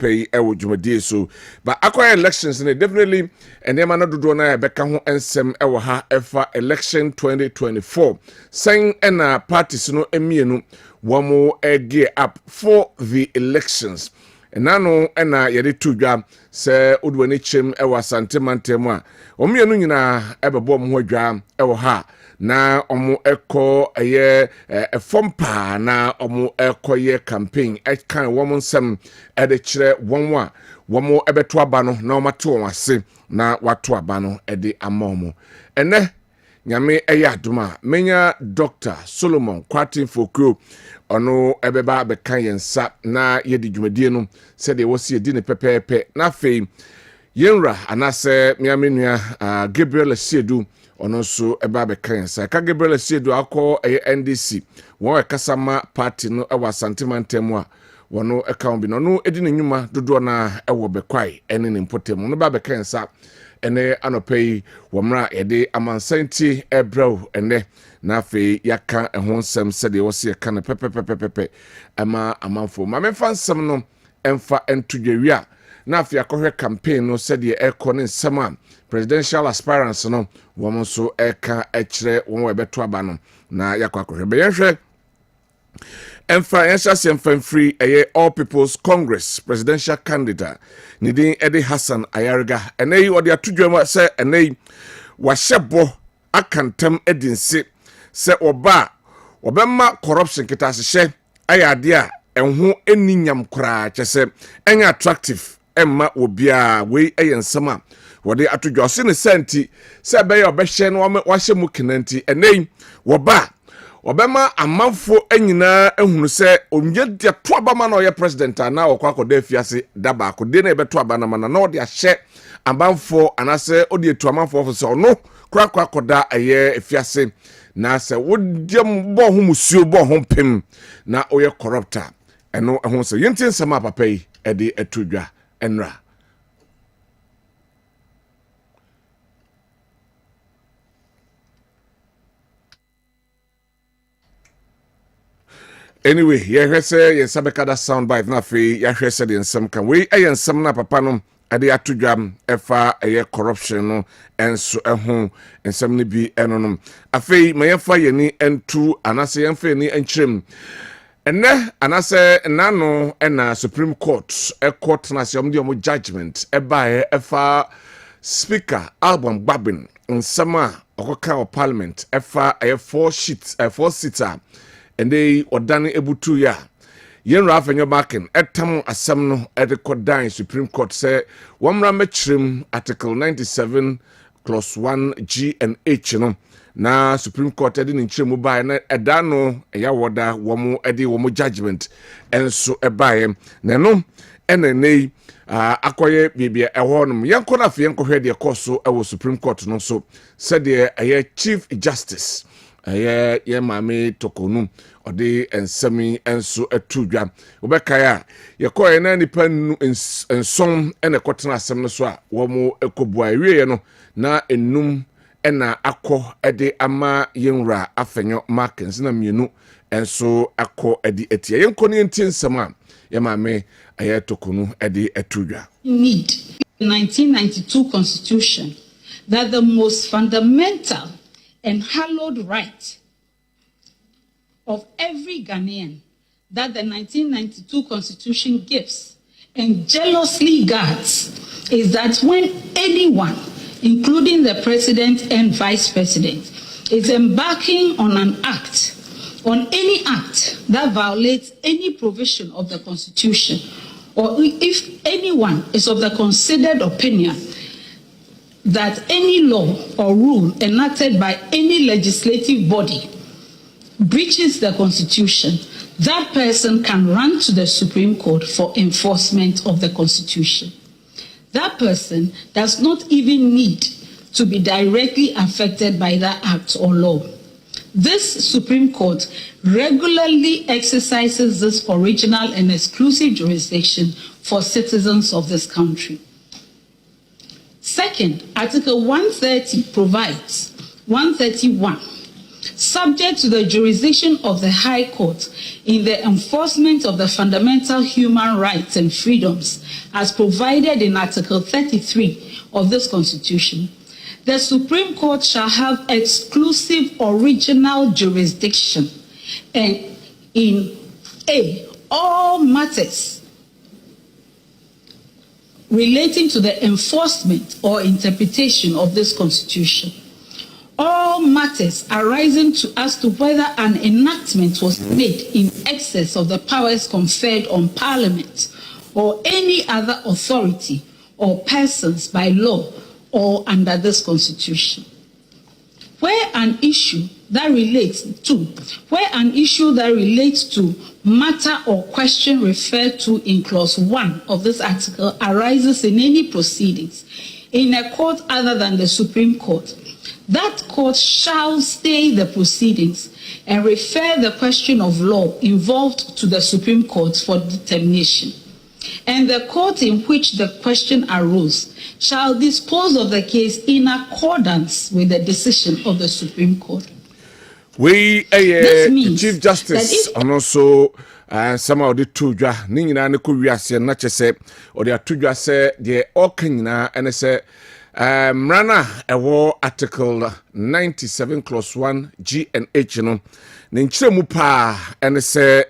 pay ewo dwumadi so but akwa elections ne definitely ene ma na dodo na beka ho ensem ewo ha efa election 2024 sen ena parties no emienu womo gear up for the elections enano ena yede tudwa se odwani chem ewo Asante Mantemu a omienu nyina ebebo mo hodwa ewo ha na omo eko eye efompa na omo eko ye campaign kan womo nsem ede kire wonwa womo ebeto aba no na omato wase na wato aba no ede amomo ene nyame eye adoma menya Dr. Solomon Kwatin Fokro ono ebeba bekan yensa na yedi dwumadie no se de wosi edi ne pepepe na fei yenra anase miamenua Gabriel Siedu ono so eba bekan yensa ka Gabriel Siedu akọ NDC won ekasama party no ewa Asante Mantemu a wono account bi no edi ne nyuma dodo na ewo bekwai ene ne mpotem no ba bekan yensa ene anopei womra yede Amansan Ntie ebrew ene na fe yaka ehonsem sede wo se yaka na pepepepepe ama amanfo ma memfa nsem no emfa entudwewia na fe yakohwe campaign no sede ekọ ne nsem a presidential aspirants no wo so eka ekire wo webeto aba no na yakwakohwe be yenhwe emfa yenhase emfa free All People's Congress presidential candidate nidin Edi Hassan Ayariga enei odi atudwam se enei wahyebo akantem edinse se oba obemma corruption kitasehye ayade a enho eninyam kura kyese enya attractive emma obia we eyensem a wode atudwo se ne senti se be ye obehye no wahye mu kinanti enei woba obema amanfo anyina ehunu se onye de to abama na oye president na okwa akoda afiase daba akode na ebeto abana mana na ode ahye amanfo anase ode etu amanfo ofo se ono kra akoda aye afiase na se wodem bo ho musuo bo ho pem na oye corruptor eno ehun se yenti nsema papa yi ede etudwa enra anyway yehwese yensabekada soundbite na fe yahwese de nsem kan we ayensem na papa no ade atudwam efa eye corruption no enso eho nsem ne bi enonom afei mayefa yeni entu anase yemfa ni enkyerem enne anase nano ena Supreme Court court na se omde judgment eba efa speaker Album Gbabin nsema okoka o parliament efa eye 4 seater and they odane ebutu ya yenra afenyo backen etam asem no edekodan Supreme Court say wamra mechrim article 97 clause 1 G and H no na Supreme Court edi ni nchiremu bai na eda no eya woda womo edi womo judgment enso ebaye na no enenei akoye bibia ehonum yenko na fe yenko hwede koso ewo Supreme Court no so said the Chief Justice ye mame tokonu ode ensemi enso atudwa obekaya yekoye na nipa enson ene kotena asem no so a womo ekobua ewie no na enum ena akọ ede ama yenra afenyo markins na mienu enso akọ ede etie yenko ne nsem a ye mame tokonu ede atudwa need the 1992 constitution that the most fundamental and hallowed right of every Ghanaian that the 1992 Constitution gives and jealously guards is that when anyone, including the President and Vice President, is embarking on an act, on any act that violates any provision of the Constitution, or if anyone is of the considered opinion that any law or rule enacted by any legislative body breaches the Constitution, that person can run to the Supreme Court for enforcement of the Constitution. That person does not even need to be directly affected by that act or law. This Supreme Court regularly exercises this original and exclusive jurisdiction for citizens of this country. Second, Article 130 provides, 131 subject to the jurisdiction of the High Court in the enforcement of the fundamental human rights and freedoms as provided in Article 33 of this Constitution, the Supreme Court shall have exclusive original jurisdiction and in A, all matters relating to the enforcement or interpretation of this Constitution, all matters arising as to whether an enactment was made in excess of the powers conferred on Parliament or any other authority or persons by law or under this Constitution. Where an issue that relates to matter or question referred to in clause 1 of this article arises in any proceedings in a court other than the Supreme Court, that court shall stay the proceedings and refer the question of law involved to the Supreme Court for determination. And the court in which the question arose shall dispose of the case in accordance with the decision of the Supreme Court. We Chief Justice and also some of the two Nina Nikuvias and Natchese or the Tuja say the Okina and say Mrana a war article 97 clause 1 G and H no Ninchemupa and say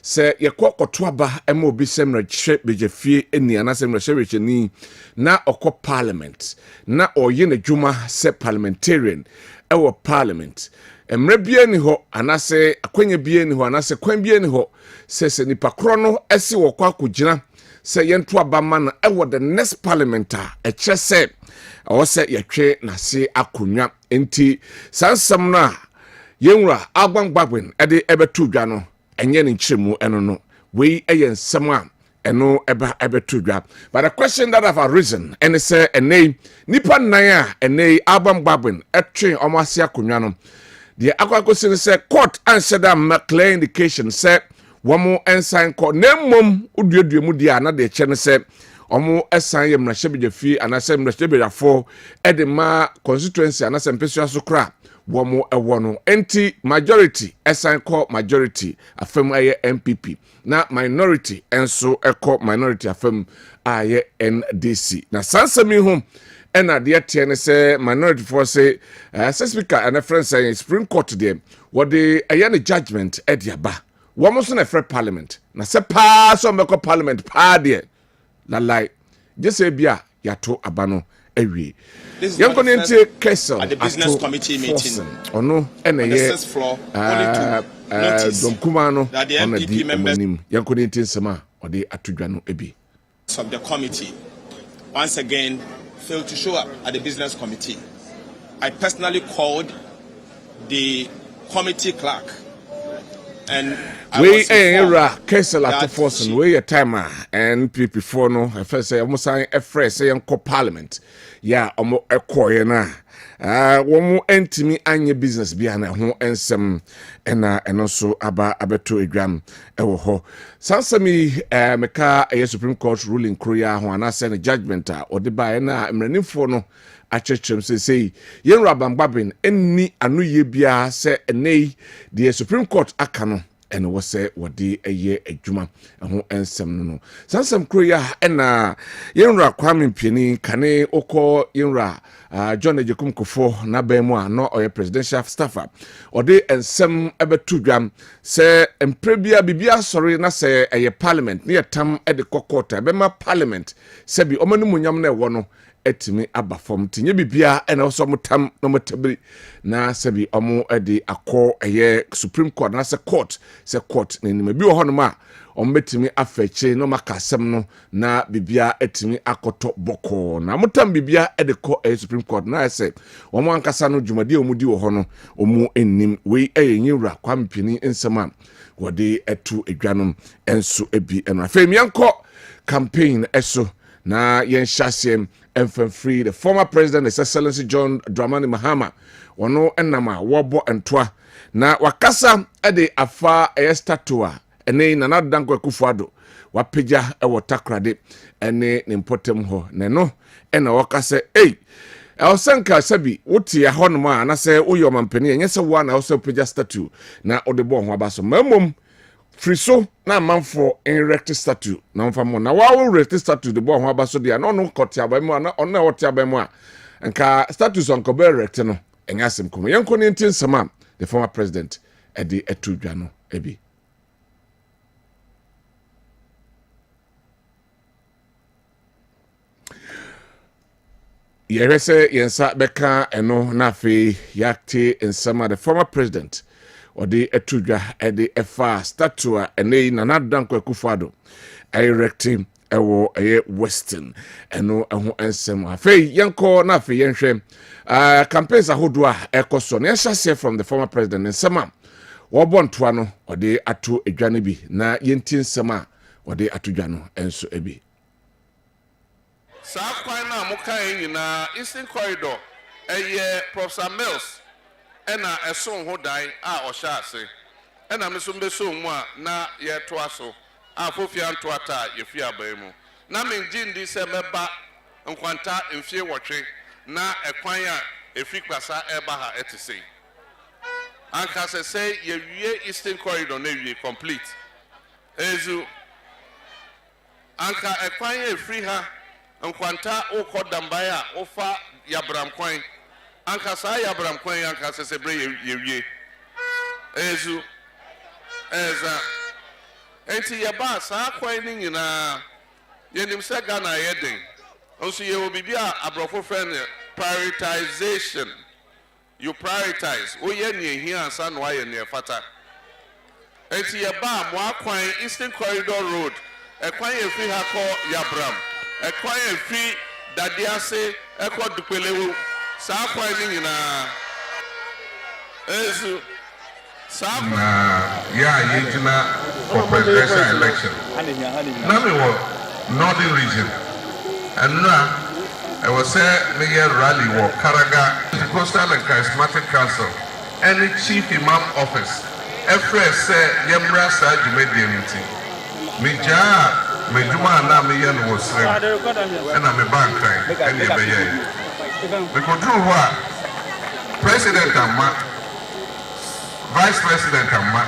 se yakoko twaba MOB semra bejefie eni anasem rehwe ni na okọ parliament na oye na dwuma se parliamentarian ewo parliament emre bia ni ho anase akwanya bia ni ho anase kwan bia ni ho se nipa kro no ese wo kwa kugina se yento abama na ewo the next parliament a kire se o se yetwe na se akonwa enti sansam na yenwura agbangbagben ede ebetu dwa no enye ni chemu eno no we eye nsem a eno ebetu dwa. But the question that have arisen and say enei nipa nan a enei agbangbagben etwe omase akonwa no the akwakosin say court answer that clear indication say womo ensign court nemmom uduedue mu dia na de che ne say omo esan ye mrahyebejefi anase mrahyeberafo edema constituency anase mpesua so kra womo ewono enti majority esan call majority afem aye MPP na minority enso eko minority afem aye NDC na sansami home ena de tie ne say minority for say speaker and a friend say Supreme Court there what the aye judgment ediaba womo so na free parliament na se pa so meko parliament pa there la like just say bia yato abano ewie yanko ntie Kessben at the business committee meeting ono ene ye domkuma no that the MPP members yanko ntie nsema ode atodwa no ebi of the committee once again failed to show up at the business committee. I personally called the committee clerk and we era Kessben at force we a timer and people no first say almost say a fresh say enko parliament ya omo ekoye na womo entimi anye business bia na ho ensem ena eno so abeto edwam ewo ho sansami meka Supreme Court ruling kroya ho anase na judgment a odiba na mranifo no achechem say yen rabangbabin enni anoye bia se enei the Supreme Court akano and was say what the a year a juma and who and some some Korea and Yenra Kwame Pieni Kane Oko Yenra John Ejekum Kofo na Bemwa no or a presidential staffer or they and some ever 2 gram say and prebia bibia sorry na say a parliament near tam at the kokota bema parliament sebi omanu munyam na wono etimi aba form tinye bibia and also mutam no matabri na sebi omo edi akọ eye Supreme Court na se court na ni bi ho no ma ombetimi afeche no makasem no na bibia etimi akoto boko na mutam bibia edeko Supreme Court na se omo ankasa no dwumade omudi wo ho no omu ennim we eyenyura kwampini nsema wode etu edwanom enso ebi eno afemi anko campaign eso na yen hyasem and free the former president His Excellency John Dramani Mahama wono enama wobo entwa na wakasa ede afa estatua ene Nana Dankwa Kufuado wapeja ewo takrade ene nimpotem ho ne no ena wakase Elsenka sabi wote ya hɔ no ma na sɛ woyɛ ɔmampani ɛnyɛ sɛ wo na wo sɛ pagya statue na ɔde bɔ ho aba so mamom firi so na amanfo erect statue na mfa mo na wa erect statue de bɔ ho aba so de na ɔno kɔte aba mu na ɔno na wɔte aba mu a nka statues on kɔbɛ erect no ɛnyɛ asɛm kɔm yɛnkɔ ne ntin nsɛm a the former president ɛde ɛto dwa no ebi Yerese yensa beka eno na fe yakte nsema the former president odi etudwa edi efa statua ene Nana Dankwa Akufo-Addo erecting ewo eye western eno eho ensem afe yenko na fe yenhwe campaigns ahodo a ekoso na yahase from the former president nsema wobo ntoa no odi ato edwane bi na yenti nsema odi atodwa no enso ebi saa kwan na muka nyina Eastern Corridor Professor Mills ena ɛso ho dan a ɔhyɛ ase ena me so mbeso mu a na yɛto aso a fofia nto ata yefi aban mu na mengindi sɛ mɛba nkwanta mfie wɔtwe na ɛkwan a efi kwasa ɛba ha ɛtesei anka sɛ yɛwie Eastern Corridor na wie complete ezu anka ɛkwan efiri ha nkwanta ukọ dambaye a ofa yabram kwan anka saa yabram kwan anka sesebre yewie ezu eza enti yeba saa kwan ni nyina yenim se Ghana yeden onso ye obibi a abrofo friend prioritization you prioritize o ye ne ehia ansa no aye ne fata enti yeba mo akwan Eastern Corridor Road ekwan ye fi ha ko yabram ekwan efi dadiase ekọ dupelewu saa kwan ni nyina ezu saa ya yejina for presidential election na me wo northern region and I was say me rally wo Karaga Coastal and Charismatic Council any chief imam office every say yemra sa jumedi nti me ja me juma na me yen wo srem na me bank and ye be ye we go do what president amma vice president amma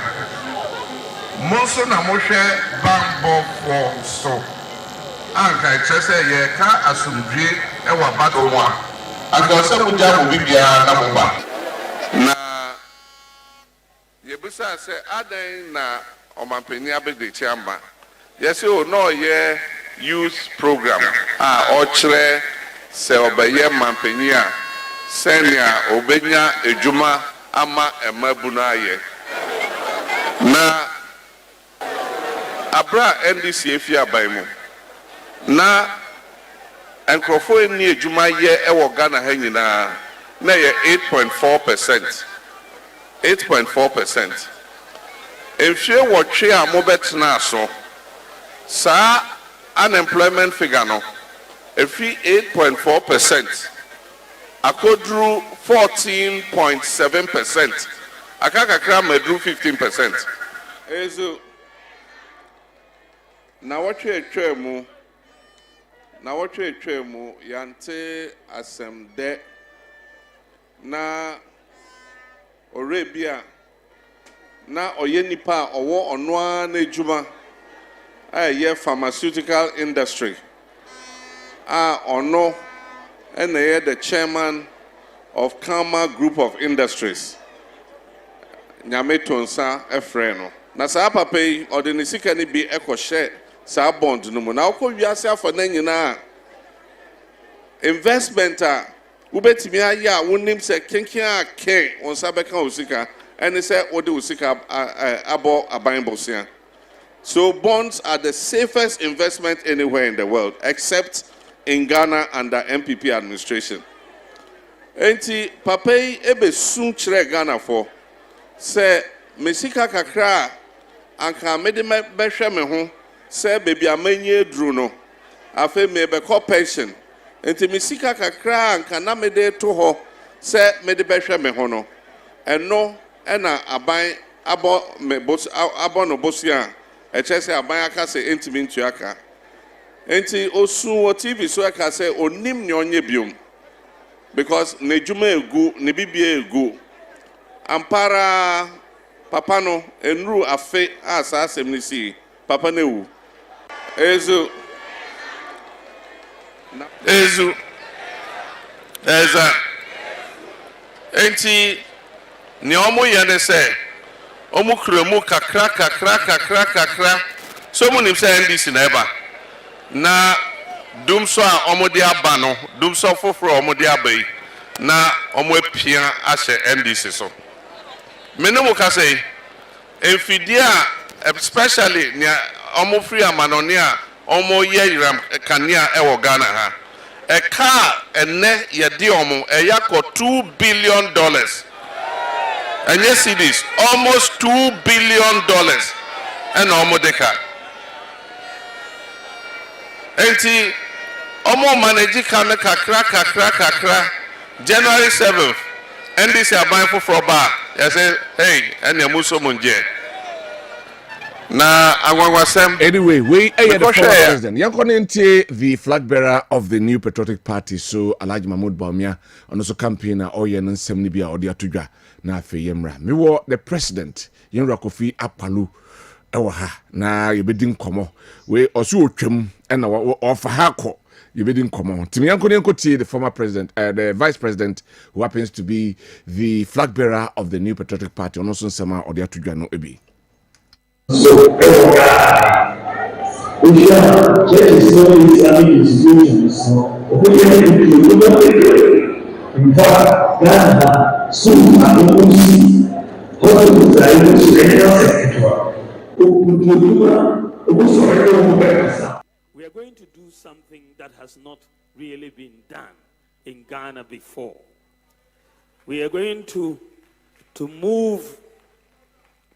monso na mo hwe bambo for so anka chese ye ka asumdwe e wa bato mo anka se mo ja mo bibia na mo ba na ye bisa se adan na omampani abede chiamba yes o no ye youth program or chere se obeye mampani a senia obenya ejuma ama emabuna ye na abra NDC efi aban mu na enkrofo ni ejuma ye ewo Ghana ha nyina na ye 8.4% 8.4% enfie wotwe a mobetena so sa unemployment figure no every 8.4% akodru 14.7% akakakra medru 15% ezo na watwe etwemu yante asemde na orebia na oyenipa owo onwa na ejuma pharmaceutical industry ono and the chairman of Kama Group of Industries Nyametonsa Efreno na saa papa yi ode ne sika ni bi ekɔhye saa bond no mu na okɔ wiase afɔ na nyina investment a wobetimi aye a wonim sɛ kenken a ken onsa bɛka osika ɛne sɛ wode osika abɔ aban bosia. So bonds are the safest investment anywhere in the world, except in Ghana under MPP administration. Enti papai ebe sun chere Ghana for say mesika kakra anka mede behwe me ho say baby amanye dru no afa me be call pension. Enti mesika kakra anka na mede to ho say mede behwe me ho no eno na aban abo me bos abo no bosia echese aban aka se entimi ntuaka enti osu o TV so aka se onim ne onye biom because nejuma egu ne bibia egu ampara papa no enru afe asa asem ni si papa na ewu ezu eza enti ni omo ye ne se omo kremu kakra so mo nim se NDC na eba na dumso a omo de aba no dumso foforo omo de aba yi na omo apia ahye NDC so menemu ka say enfidia especially ni omo free amanone a omo ye yiram kanea e wo Ghana ha a car ene ye de omo e yakọ $2 billion and yes it is almost $2 billion and omo de car enti omo manage kame kakra January 7th NDC aban for bar you say hey ene amuso munje na agwagwasem anyway we the former president Amansan Ntie, the flag bearer of the New Patriotic Party, so Alhaji Mahmoud Bawumia on also campaigner oye no nsem ni bia odi atodwa na afi yemra me wo the president Yenra Kofi Apalu ewo ha na yebedi nkomo we oso otwam na ofa ha ko yebedi nkomo timi yanko the former president the vice president who happens to be the flag bearer of the New Patriotic Party on also nsema odi atodwa no ebi. So, we shall just know institutions. In fact, Ghana soon are going to see hospitals are able to We are going to do something that has not really been done in Ghana before. We are going to move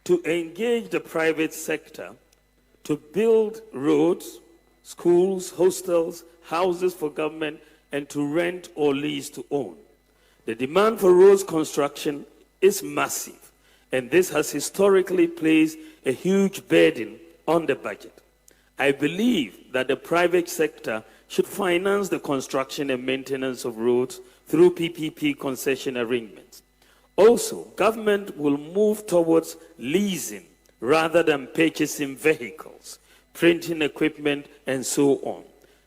to engage the private sector to build roads, schools, hostels, houses for government, and to rent or lease to own. The demand for roads construction is massive, and this has historically placed a huge burden on the budget. I believe that the private sector should finance the construction and maintenance of roads through PPP concession arrangements. Also, government will move towards leasing rather than purchasing vehicles, printing equipment, and so on.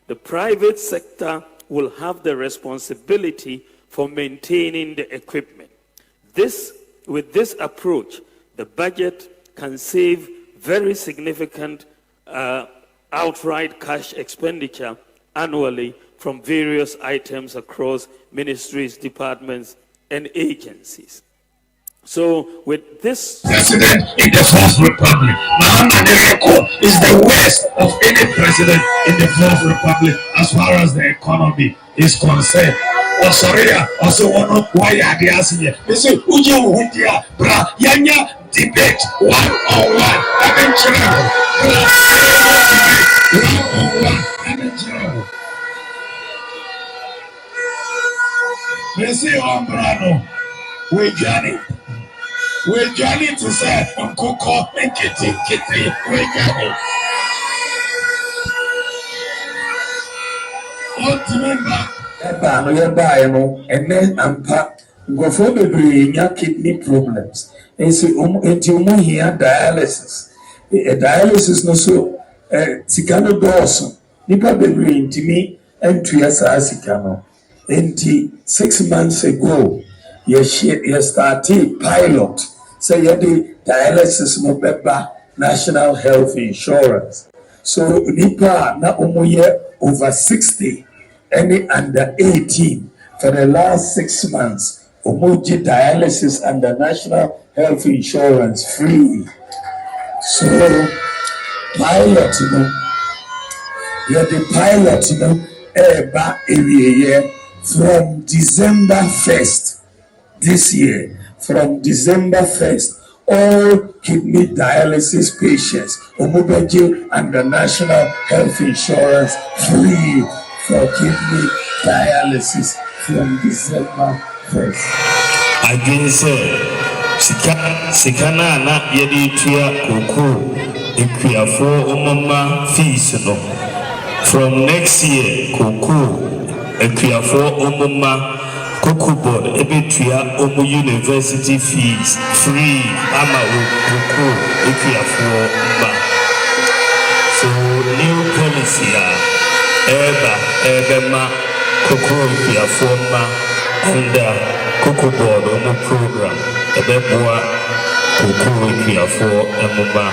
The private sector will have the responsibility for maintaining the equipment. With this approach, the budget can save very significant outright cash expenditure annually from various items across ministries, departments, and agencies. So with this president in the Fourth Republic, Muhammad is the worst of any president in the Fourth Republic as far as the economy is concerned. Osoria, also one of why are they asking you? They say, Ujo Hundia, Bra, Yanya, debate, one-on-one, they say, Ombrano, we Johnny to say, Uncle and Kitty, we Johnny. What remember? And then go for the kidney problems. And so, until here dialysis. Dialysis no so, Sikano Dawson, Nipa Bedri to me, and 2 years as Sikano. 6 months ago, you started pilot. Say you the dialysis no beba National Health Insurance. So Nipa na omoye over 60, any under 18 for the last 6 months. Omoji dialysis under National Health Insurance free. So pilot, you're the pilot, back area from December 1st this year. From December 1st, all kidney dialysis patients, Omobeji under National Health Insurance free for kidney dialysis from December 1st. Again, sir, Sikana na yedi tuya koko ikuya umama fees no. From next year, koko ikuya umama Cocoa board ebetua omu university fees free ama Cocoa ekia for mba. So new policy eba Cocoa ekia for mba under Cocoa board omu program ebeboa Cocoa ekia for mba.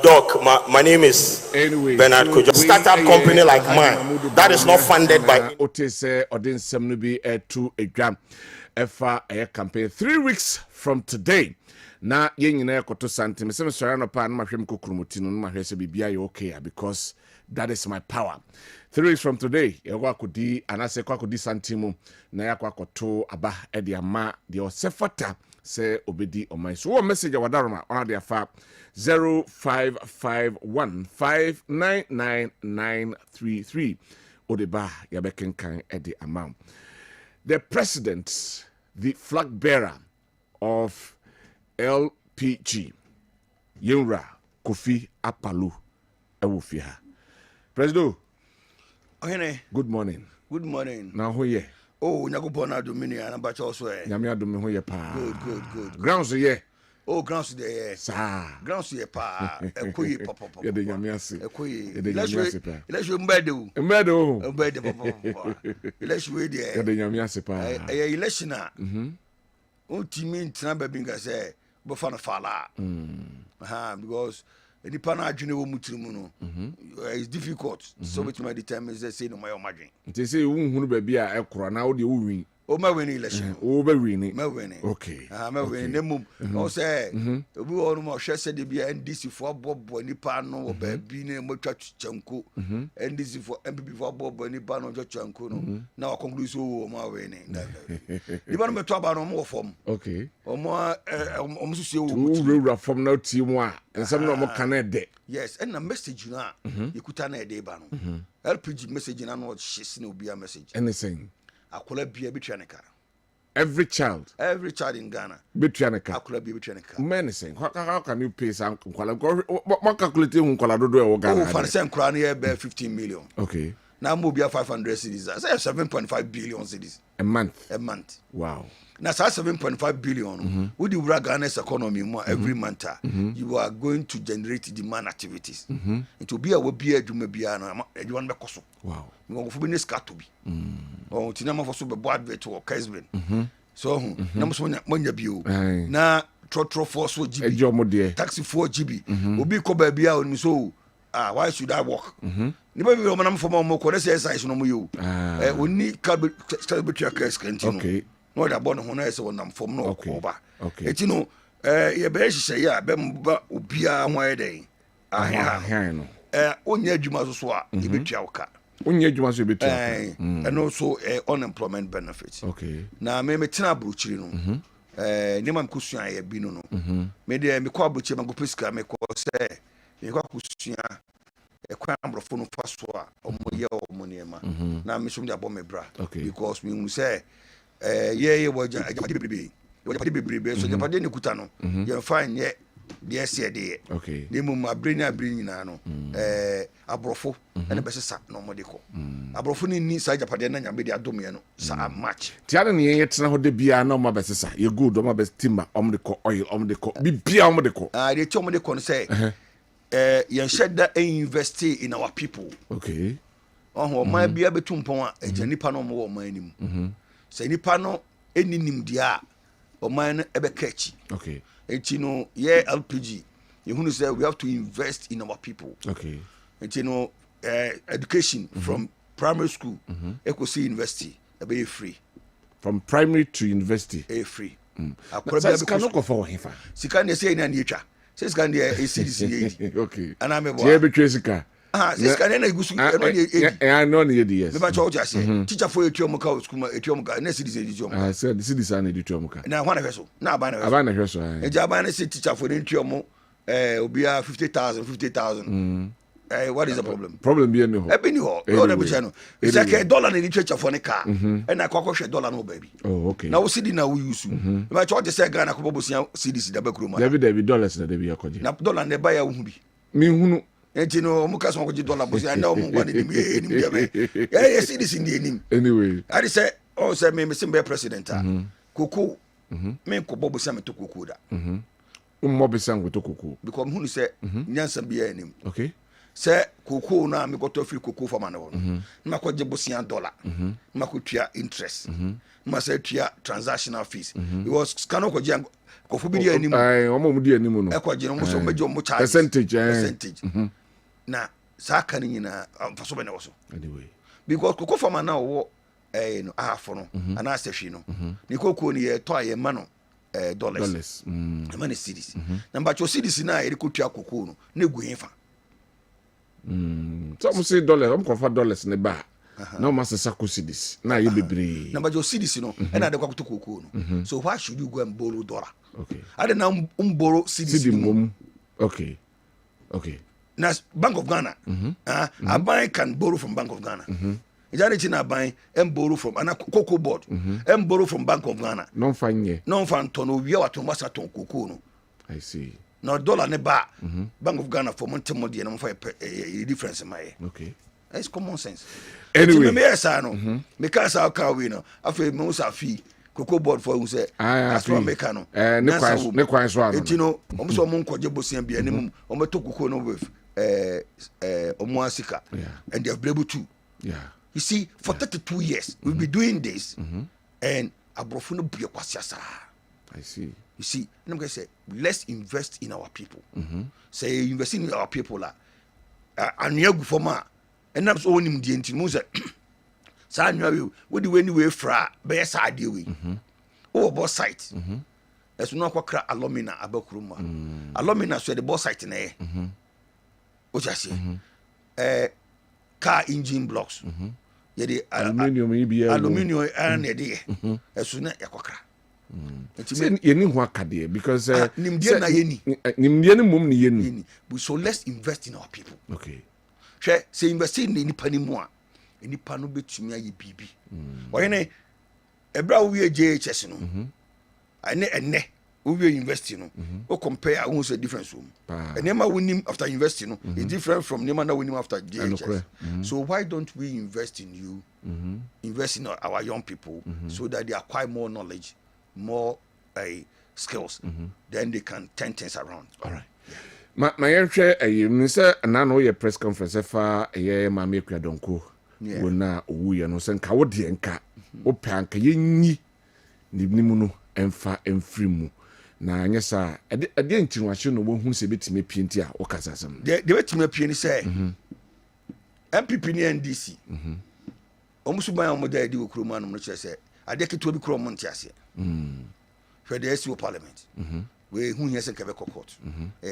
Doc, my name is Bernard Kojo. Startup company like mine that is not funded by. Otis Odin no be to a gram. Efa a campaign 3 weeks from today. Na yenyina ekoto santim. Sem sorry no pa na mahwem kokrumuti no mahwe se bibia you okay because that is my power. 3 weeks from today, yewa kodi anase kwa kodi santimu na yakwa koto aba e de ama de osefata se obedi omai. So one message wadaroma on the afa 0551599933 odeba yabekenkan e de ama. The president, the flag bearer of LPG, Yunra Kofi Apalu Ewufia. President, good morning. Good morning. Now who ye? Oh, Nyakupona Dominion and Batch also. Nyamia Domi who ye pa. Good. Grounds ye. Oh, grounds there. Sa. Grounds ye pa. Ekoyi papa. Ye de nyamia se. Ekoyi. Ye de nyamia se pa. Let's you mbedo. Mbedo. Mbedo papa. Let's wait there. Ye de nyamia se pa. Election na. Ultimate ntina babinga say bofana fala. Because the pana adwene wo mutirimu no it's difficult so which my determine say no my imagine They say unhunu ba bia ekoro na wo de wo win o ma win election wo ba win ma win okay ma win ne mum o say obi wo no mo hwe se de bia NDC fo bobo nipa no wo ba bi ne mo twa chanko NDC fo MPP fo bobo nipa no twa chanko no na wa conclude so wo ma win ni ba no me to aba no mo fom okay o mo susu wo wo from na team a ensem no mo kan de yes and a message na ikuta na ede ba no LPG message na no shisi na obi a message anything akola bia bitwaneka every child in Ghana bitwaneka akola bia bitwaneka men saying how can you pay some kwala what calculate hun kwala dodo e wo Ghana oh fansen kra na be 15 million okay now mo bia 500 cedis say 7.5 billion cedis a month wow now 7.5 billion with the Ghana's economy more every month you are going to generate demand activities it will be a adwuma bia na adwuma be koso wow we go for business car to be oh tinama for so be board vet or Kessben so na mo so monya bio na trotro force for GB ejomo de taxi 4 GB obi ko ba bia on so why should I walk ni ba bi o manam for mo ko say exercise no mo yo oni ka betwa Kessben okay no da bon ho na ese wonam fom no okoba okay eti no ye be hihye ya be mba obia ho ayeden ahia no onya adwuma so a e betua woka onya adwuma so e betua and also unemployment benefits okay na me tena abrochiri no ni mam kusua ya bi no me de me kwa abrochiri ma go pesika me ko se me kwa kusua kwa ambrofo no faso a omoye omoniema na me so me abo me bra because me mu say ye waja ajapade bebrebe so ajapade ne kuta no ye fine ye de ese de okay ne mum abreni nyina no abrofo ene be sesa no mo de ko abrofo ni sa ajapade na nyambe de adom ye no sa match tiare ne ye tena ho de bia na mo be sesa ye good mo be timber om de ko oil om de ko bibia om de ko de ti om de ko no say ye sheda invest in our people okay ma bia betumpon a ejanipa no mo wo man nim say nipa no eninim dia o man ebe catch okay enti no ye LPG you who say we have to invest in our people okay enti no education from primary school equity university ebe free from primary to university free akora bia be ko for hefa sika ne say na etwa say sika ne ACDC okay ana me bo je be twesika siska na igusu no ne yedi yes me ba cho say teacher for etuo muka school etuo muka na CDC etuo muka said CDC na etuo muka na hwana hweso na aba na hweso eja aba na say teacher for etuo mu obia 50,000 what is the problem be any ho e be ni ho o na be chano it's like $1 na teacher for ne car and na kwakwo hwe $1 no baby oh okay na wo CD na wo use me ba cho say Ghana ko bobo CDC da bakuro ma David dollars na da bi akoje na $1 na ba ya wo hu bi mi hunu enti no muka so ko $1 bosi anda mo ngwa ni me yeah see this in the enim anyway I say oh say me simbe president koko me ko bobo say me to koko da mo be sang to koko because who say nyansa bia enim okay say koko na me go to free koko for man no na ko je bosia $, na ko tua interest na say tua transactional fees because scan ko je ko fu bi dia enim o mo di enim no e ko je no so mejo mo charge percentage na sa kan nyina faso be na wo so anyway because koko for man na wo no ahafo no ana asehwe no ni koko ni ye to aye ma no dollars money cities number 2 cities na e ko tua koko no na gu hefa so mo say $, am convert dollars ne ba na mo say sako cities na ye bebre number 2 cities no e na de kwa koko no so why should you go and borrow dollar okay I don't know borrow cities mom okay na Bank of Ghana a bank can borrow from Bank of Ghana Ijari na buy and borrow from an cocoa board and borrow from Bank of Ghana. Non fanye. Non fan tono we are to masa ton cocoa no. I see. No dollar ne ba Bank of Ghana for monte modi and for a difference in my. Okay. That's common sense. Anyway, me say no. Because our car we no. Afi me usa fi cocoa board for say. That's what make no. Ne kwan so ano. Etino omso mo nkoje bosian bia ne mum ometo cocoa no with omuasika and they have been able to. Yeah. You see, for 32 years, we'll be doing this, and Abrofuna be a kwasiasa. I see. You see, and I'm going to say, let's invest in our people. Say, investing in our people, and you go for ma, and I'm so on him the intimusa. San, what do anyway fra, best idea we. Oh, boss site. As we know, what alumina about Kruma. Alumina, so the boss site in there. What I say, car engine blocks. Yede aluminium and yede esuna yakokra yeni ho akade because nimdie na yeni nimdie ne mum ne yeni so let's invest in our people. Okay, Hwe say invest in nipa ni mu a nipa no betumi aye bibi oyene ebra wo wie JHS no ene we invest no o compare who say difference and nema winning after investing no is different from nema na winning after JHS. So why don't we invest in you, invest in our young people so that they acquire more knowledge, more skills, then they can turn things around. All right. Ma yenhwe minister na no ye press conference fa ye ma me Kwabena Donko wona owu ye no se nka wo de nka wo pa nka yenyi nimu no emfa emfrimu na anyesa ade ntinwahye no wo hu se betime pienti a wo kasa sam de betime pieni say MPP ni NDC omusu ban omoda edi okroma no no kire say ade keto bi kro mo ntiase for the SU parliament we hu here say kebe court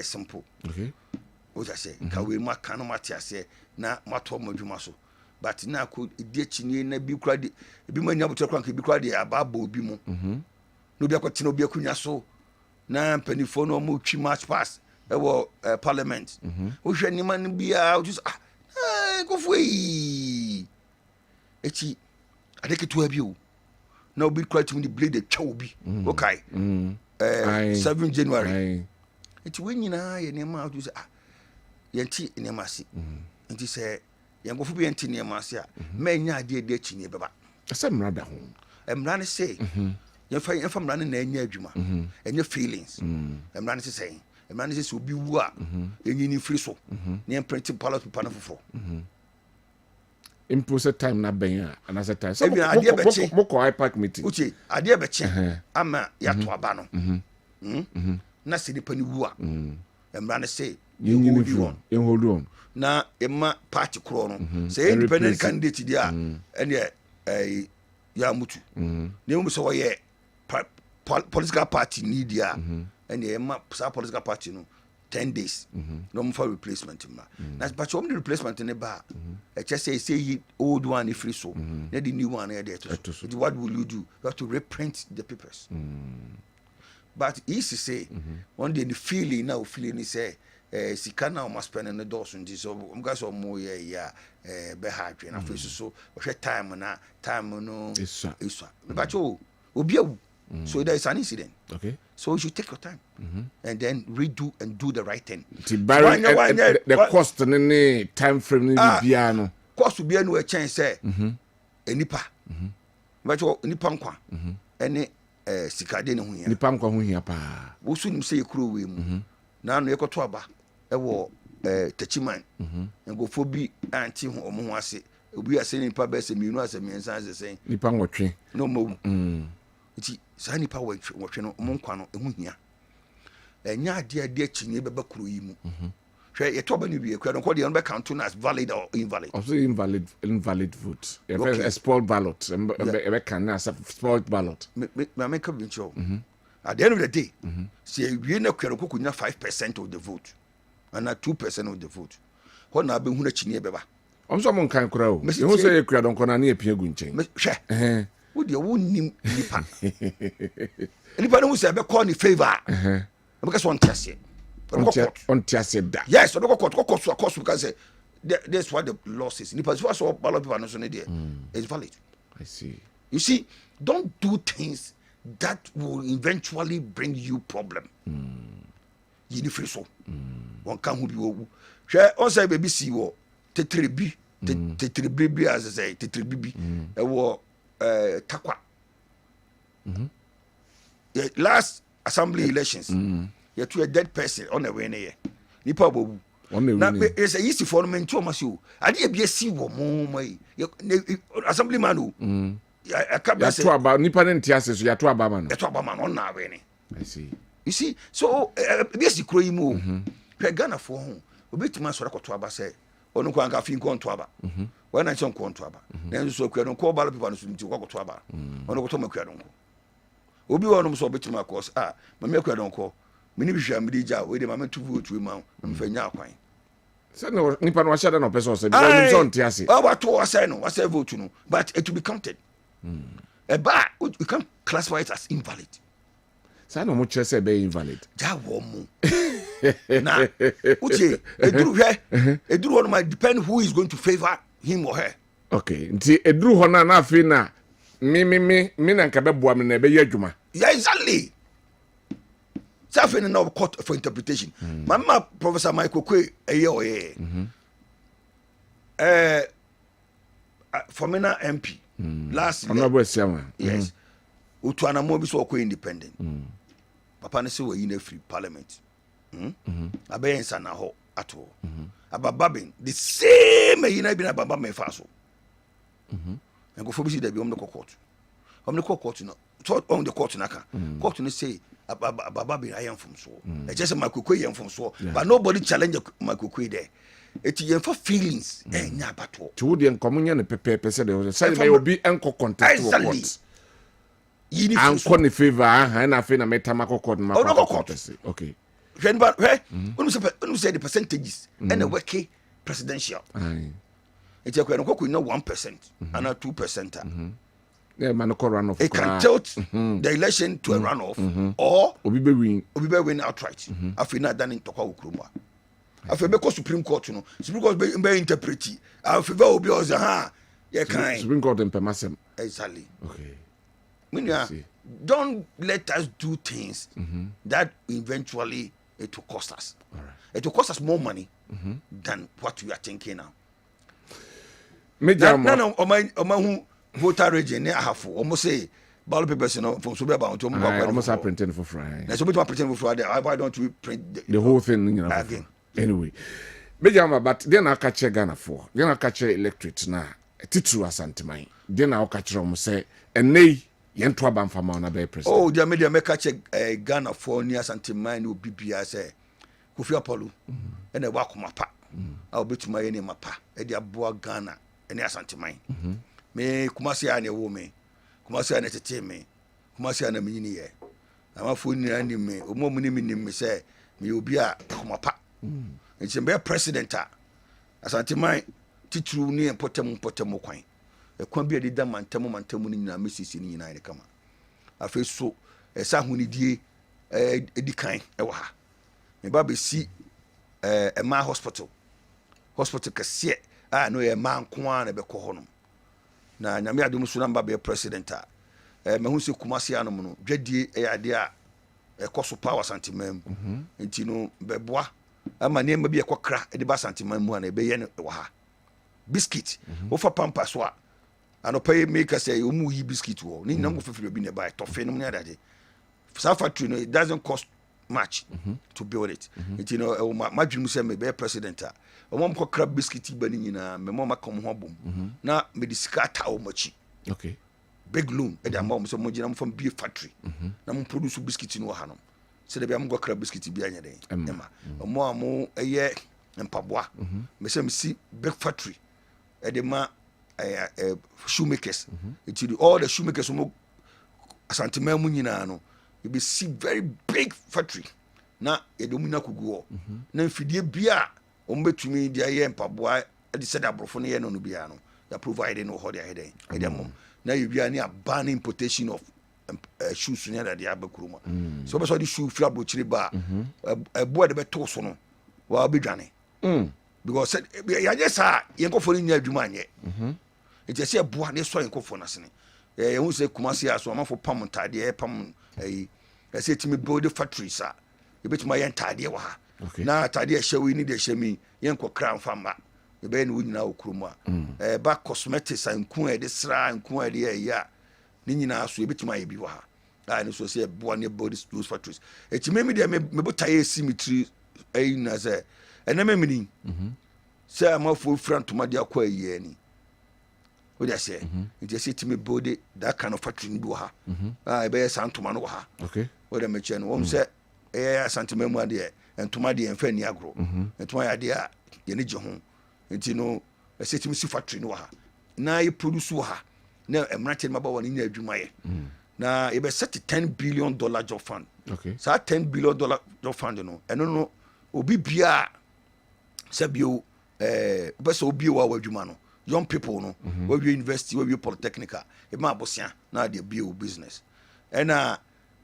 simple okay o ja say ka we maka no matiase na mato madwuma so but na ko edi chini na bi kura de bi manya boto kura bi kura de ababa obi mu no bi akwati no bi akunya so na penifo no mo twi match pass e wo parliament o hwe ni man bia o just go for echi adeketu abi o na obi kura timi di blade twa obi okay 7 January echi we nyina ye nema o just yenti nema si enti se yan go fu bi yenti nema si a manya ade ade echi ni beba asem rada ho emra ne say you find running any adwuma any feelings running say emra ne say obi wu a enyi free so na print ballot paper na foforo impose time na ben a another time so mo ko IPAC meeting uche ade be che ama ya to aba no na se nipa ni wu a emra ne say you hold on na emma party kro no say independent candidate dia ene ya mutu ne mu so woye political party need ya and emma political party no 10 days no more for replacement na but you the replacement ne ba e just say old one if free so na the new one there to what will you do? You have to reprint the papers but easy say one day the feeling now feeling is say sika na o must spend in the doors nti so guys o mo ya be hard na face so o hwe time no isa but obi awu So there is an incident. Okay. So you should take your time and then redo and do the right thing. The cost and time frame no cost will be a chance say nipa but nipa nkwa ene sikade ne ho ya nipa nkwa ho hia pa wo su nim say ekuro we mu na no yekoto aba e wo tachiman ngofo bi anti ho omo ho ase obi ase nipa be se mienu ase miensa ase sen nipa nwotwe no mo iti sa nipa nwotwe no omo nkwa no ehu hia enya ade achinye beba kuro yi mu hwe ye to ba ni wie kwa no de no be count as valid or invalid. Also invalid vote. A spoiled ballot. E can as a spoiled ballot. Me make up venture. At the end of the day, see we na kwa no kunya 5% of the vote and not 2% of the vote. Ho na be hu na chinye beba. Omso mon kan kura o. You hu say kwa don kona na epia gu nchen. Hwe. Wo de wo nim nipa. Nipa no say be call ni favor. Because one test it. On test that. Yes, on the court because that's what the law says. Nipa so so ballot paper no so there. It's valid. I see. You see, don't do things that will eventually bring you problem. You need free so. One can who be wo. Hwe on say baby see wo tetrebi tetrebi as I say tetrebi e wo takwa. Last assembly elections. You're to a dead person on the way near. Nipa bobu. Now it's a easy for me to masu. I did be a see wo mo assemblyman who. I can't say about Nipa Ntie so you to abaman. To abaman on na we. I see. You see, so this kro mu. Hwe Ghana for ho. Obetima so rekoto aba say onu kwa nka fi nko to aba. When I say nko to aba. Na so kwa no ko balo people no so nti ko to aba. Onu ko to makwa no nko. Obi wonu so obetima cause mama kwa no nko. Mini bi hwa midi ja we de mama to vote we ma mfanya akwan. Say no nipa no shada no person say because him Ntie ase. Oh what to say no, what say vote no, but it will be counted. But we can classify it as invalid. Say no mo chere say be invalid. Ja wo mu. Na uche eduru one might depend who is going to favor him or her. Okay, nti eduru ho na afi na me na nka be boa me na be ye adwuma. Yeah, exactly. Something in our court for interpretation. Mama Professor Michael Kwe Kwabena MP last year. Yes. Utuana mo bi so ko independent. Papa ne se we in free parliament. Abe ensa na ho ato. Abababin the same yina bi na baba me fa so. Engo fo bi si da bi om the court. Om the court no. On the court naka. Court no say Baba I am from so. Just my Kukwe am from so. But nobody challenge my Kukwe there. It's your feelings. Nya bato. To the communion pepe said there was say may be uncle contact to court. Uncle in favor and I feel na metamako court ma court. Okay. When you say the percentages and the working presidential. It's a no 1% and not 2%. Yeah, runoff. It can tilt the election to a runoff or Obi win outright. I feel not done in Tokwa Ukruma. I feel because Supreme Court, Supreme Court be interpret. I feel Obi Oza Supreme Court in Pemasem. Exactly. Okay. Don't let us do things that eventually it will cost us. All right. It will cost us more money than what we are thinking now. No, voter region ne ahafo almost say ballot papers from so be about to almost are printing for Friday. Na so be printing for Friday. Why don't we print the whole thing again? Anyway, Major, but then I'll catch a Ghana for. Then I'll catch a electorate na titru asantemai. Then I'll catch them say and nay yentwa ban fama na be president. Oh, the media make catch a Ghana for near asantemai no BBI say Kofi Apollo and a wakumapa. I'll be to my name mapa. E dia boa Ghana and asantemai. Me Kumasi ane wo me Kumasi ane tete me Kumasi ane me ye amafo ni ane me omo mu ni me say me obi a komapa nti be president a asanteman titru ni potem kwan ekwan bi adida mantam ni nyina mesisi ni nyina ene kama afi so esa hunidie edikan e wa ha me ba be si ema hospital kese no ye man ko an be ko hono na nyame adom so namba be president a me hu se Kumasi anom no dwadie e ade a ekoso power santimam nti no beboa ama ne ma bi ekokra e de ba santimam mu ana e be ye ne wo ha biscuit wo fa pampa so a anopa make say omu yi biscuit wo ni nyam go fefere bi ne ba tofe no ne adaje sa factory no it doesn't cost much to build it nti no ma dwum say me be president a omom kokra biscuit ba ni nyina me mom akom ho bom na me disika ta o machi okay big loan e da ma so mo gina mo from beef factory na mo produce biscuit no ha no se de bia mo kokra biscuit bia nya den ema mo amo eye mpaboa me say me see big factory e de ma shoemakers all the shoemakers mo asantima mu nyina no you be see very big factory na e de mu na kuguo na mfidie bia o mbetumi dia ye mpaboa e de seda brofo no ye no bia no ya provide no ho dia heden e de mom na you bia ni a ban importation of shoes nya da dia abakuruma so be so the shoe fia brochire ba ebo de beto so no wa bedwane because ya just yenkofo ni nya adwuma anye it is a boa ne so yenkofo na sene ye hu se Kumasi aso amafo pam ntade pam e say timi build factories a e betuma ye ntade wa ha na ntade hyewe ni de hyemi yenko kra mfama e be ne wunyina okrumu a ba cosmetics anku e de sra anku e de ya ni nyina aso e betuma ye bi wa ha ne so say boa ne build those factories e timi me de me botaye simetri e na say eneme mini say amafo frantoma de akwa ye ni what I say it just say me build that kind of factory in ha e be santoma no ha okay what I mention won say santoma mu ade entoma de enfa ni agro entoma ya de a ye ne je ho enti no e say me si factory no ha na ye produce ha na emrate ma ba woni nya adwuma ye na e be set $10 billion job fund okay so $10 billion job fund no eno no obi bia se bio be so obi wa adwuma no young people no where we university where we polytechnical e ma abosia na dey build business and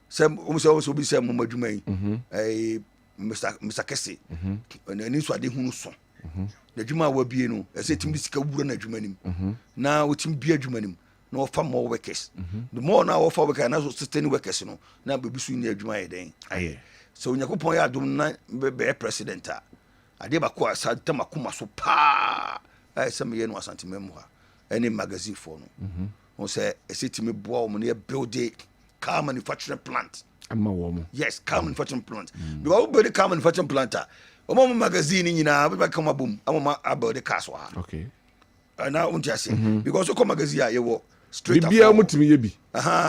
some also be some madwuma yi Mr. Kessben and ni so ade hunu so the dwuma wa bie no e say tim sika wura na dwuma nim na wotim bia dwuma nim na offer more workers the more na offer workers na so sustain workers no na bebi so ni adwuma ye den aye so nyakopon ya adom na be president a ade ba ko asanta makoma so pa some ye no asantima mu ha any magazine for no on say e setimi boa mo na build a car manufacturing plant amma wo mo yes car manufacturing plant because we build a car manufacturing plant o mo magazine nyina be come abom amama about the cars ha okay now on just say because o come magazine ye wo straight bibia mutimi ye bi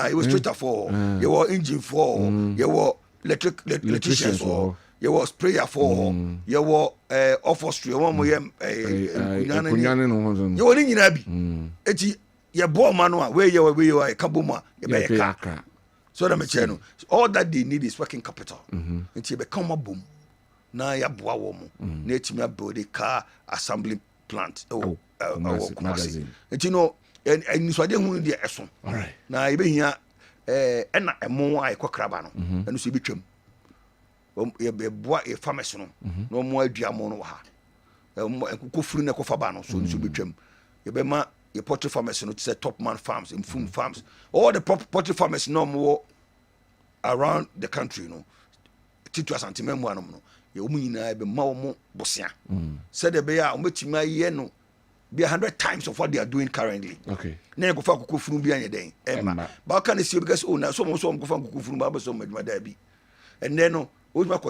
it was straight for ye wo engine for ye wo electricians for ye was sprayer for ye was officer one mo ye kunyane no ho ye woni nyina bi eti ye bo ma no a we ye ka bom a ye be ka so that me che no all that they need is working capital eti ye be come bom na ya boa wo mo na etimi build a car assembly plant magazine eti no en so de hu de eso na ye be hia na emo a ekokraba no eno so ye betwam ye boa e farmers no no mo aduamo no ha kokofuru na kofa ba no so nso betwam ye be ma ye poultry farmers no to say top man farms and food farms all the poultry farmers no mo around the country no titu asantima mu anom no ye omu nyina be ma omo bosia said be ya ometima ye no be 100 times of what they are doing currently okay na ye kofa kokofuru bi anye den ema ba kan see because oh na so mo kofa kokofuru ba so madwuma da bi and then no we make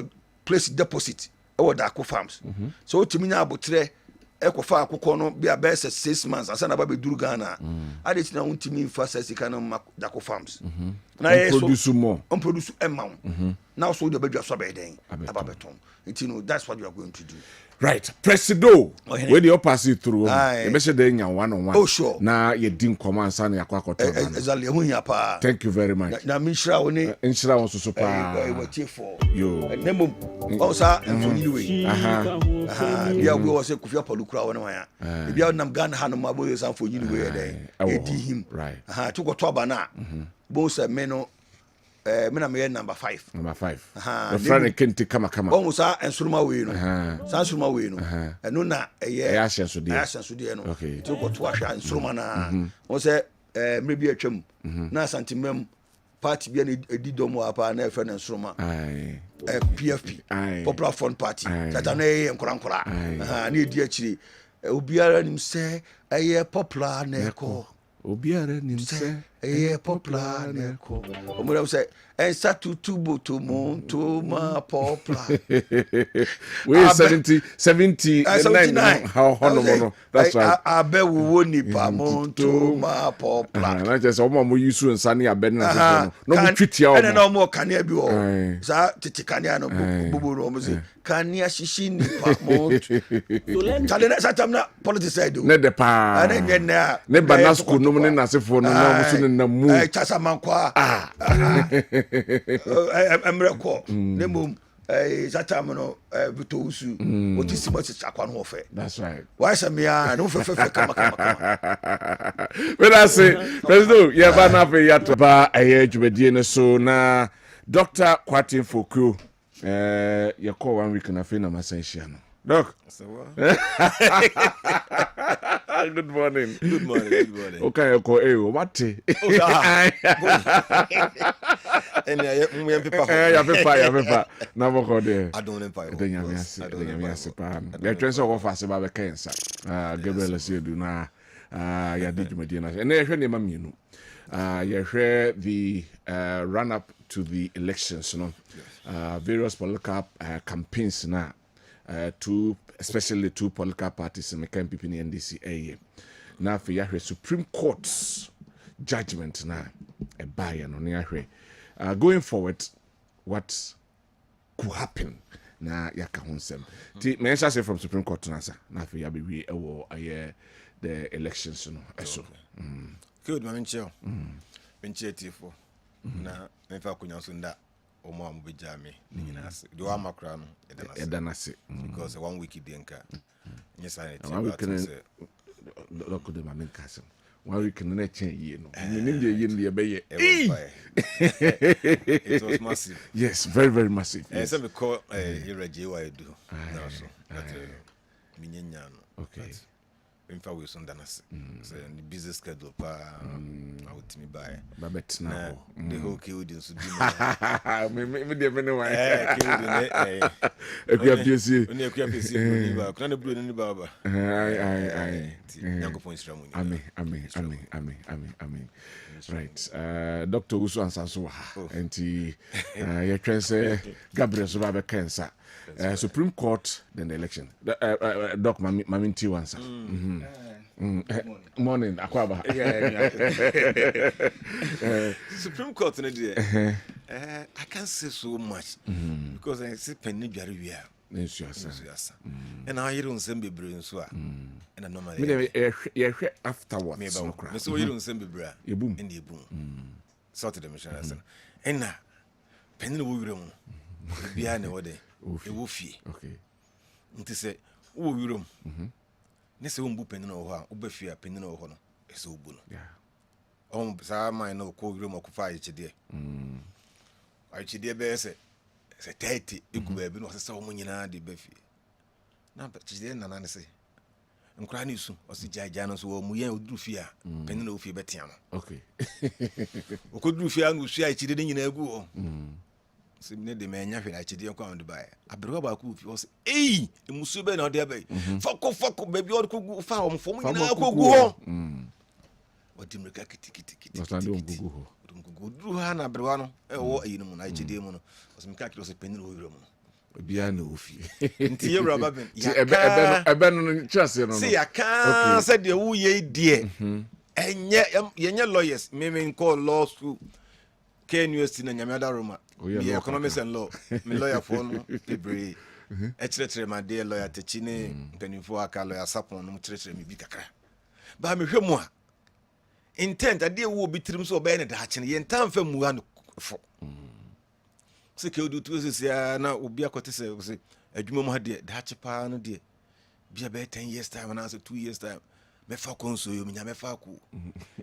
place deposit e wo da ko farms so otimi nya abotre e ko fa akoko no bia be 6 months asa na ba be duru Ghana ade tina untimi fa sika no da ko farms na e so produce amount now so the bedwa so be den ababeton you know that's what you are going to do right presido when you pass it through you be say dey nya one on one oh sure na ye din command na yakwa koto exactly hu ya pa thank you very much na minshira woni inshira won so pa we tie for yo nemo osa enfoni we bia we was kufia palukura wona wan bia nam Ghana ha no mabo yo san foni we den e di him to go to aba na bo se me no me na me number 5 the friend kenti kama o musa ensuruma we no san suruma we no eno na ya hyenso de no to go to ahwa ensuruma na o se maybe a chum na santimem party bi na edidom apa na efe na nsroma PFP Popular Front Party that na nkora na edi akiri obiara nim se eye popular na eko obiara nim se eye popular na eko omo say ensa tutubo to ma popular we 79 how hono that's right abe wo nipa monto ma popular na just omo mo yusu nsa ne abe na no mo twitia omo na omo kanea bi o sa titi kanea no bubu no omo say kanea shishi nipa monto kale na satamna politics side ne de pa na nye na ne banasco no ne nasefo no na so ne na mu chasa mankwa emreko ne mum satam no Buto Owusu otisimo chakwa no ofe that's right why say me no fe kama when I say president ya ba na fe ya to ba aye dwumadie ne so na Dr. Kwatin Foku ya call 1 week na fe na masanhia no doc so what good morning okay you call what and ya pepa na boko de adon empire de ya sepa ya twense go fase ba be kensa Gabriel Asiedu na ya de dwumadie na na ya hwe ne ma mienu ya hwe the run up to the elections various political campaigns na especially two political parties in the MPP and NDC now for your Supreme Court's judgment now a buy on your going forward what could happen now yaka honsem me say from Supreme Court to answer now for your be the elections so good man nche tifo na me fa kunya so nda omo am bejame ni nyina ase do amakra no edanase because 1 week denka yes I say look de ma menkase 1 week na chen yie no nim de yie no be ye it was massive yes very very massive yes me call iraje wa edu na so that minyanya no okay in fact we son danase so the business schedule pa I would me buy babet na the whole killed so me de me no wa ekua pesi ni ba kuna blue ni baba yango point stram ni amen right Dr. Owusu Ansanso enti ya twense Gabriel so ba kensa Supreme Court then the election Doc Mami Ntie answer morning akwaba Supreme Court no there I can't say so much because I see penny dware wi a nsuasa and I hear on some bebre nso a and normally me ye hwe afterwards me so hear on some bebre a ebum and ebum sort of the mission and na penny wo wire mu bia na wode e wo fie okay nti se wo wire mu ne se wo mbu penny no ho a wo ba fie a penny no ho no e se wo bu no on sa man no ko wire mu ko fa yechide ayechide be se 30 egu ba bi no se wo nyina de ba fie na ba chide na na se nkura ni su o se jaja no so wo mu yen oduru fie a penny no fie betia no okay o ko duru fie a no su ayechide de nyina egu o se me de menya hwe ayechide ko an de ba abere ba ku fie o se emusu be na o de ba foko baby o ko fa o mfo mu nyina ko gu ho o di mreka kiti no stand on gugu ho duru ha na abere wa no e wo ayinu mu na ayechide mu no o se me ka kiro se penny no wira mu bia na ofi nti yewra ba ben ebe no chance no see ya kan say de wo ye die enye lawyers me call law school KNUST na Nyamada Roma the economics and law me lawyer for no libre echeretere ma de lawyer techi ne mpanimfo aka lawyer sapon no cheretere me bi kakra ba me hwemu a intent ade wo bitirim so obey ne da ha ne ye ntam fa mu ha no fo se ke odu tu se na obi akote se adwuma mu ha de da chepa no de bia be 10 years time na so 2 years time me fa konso yo me nya me fa ko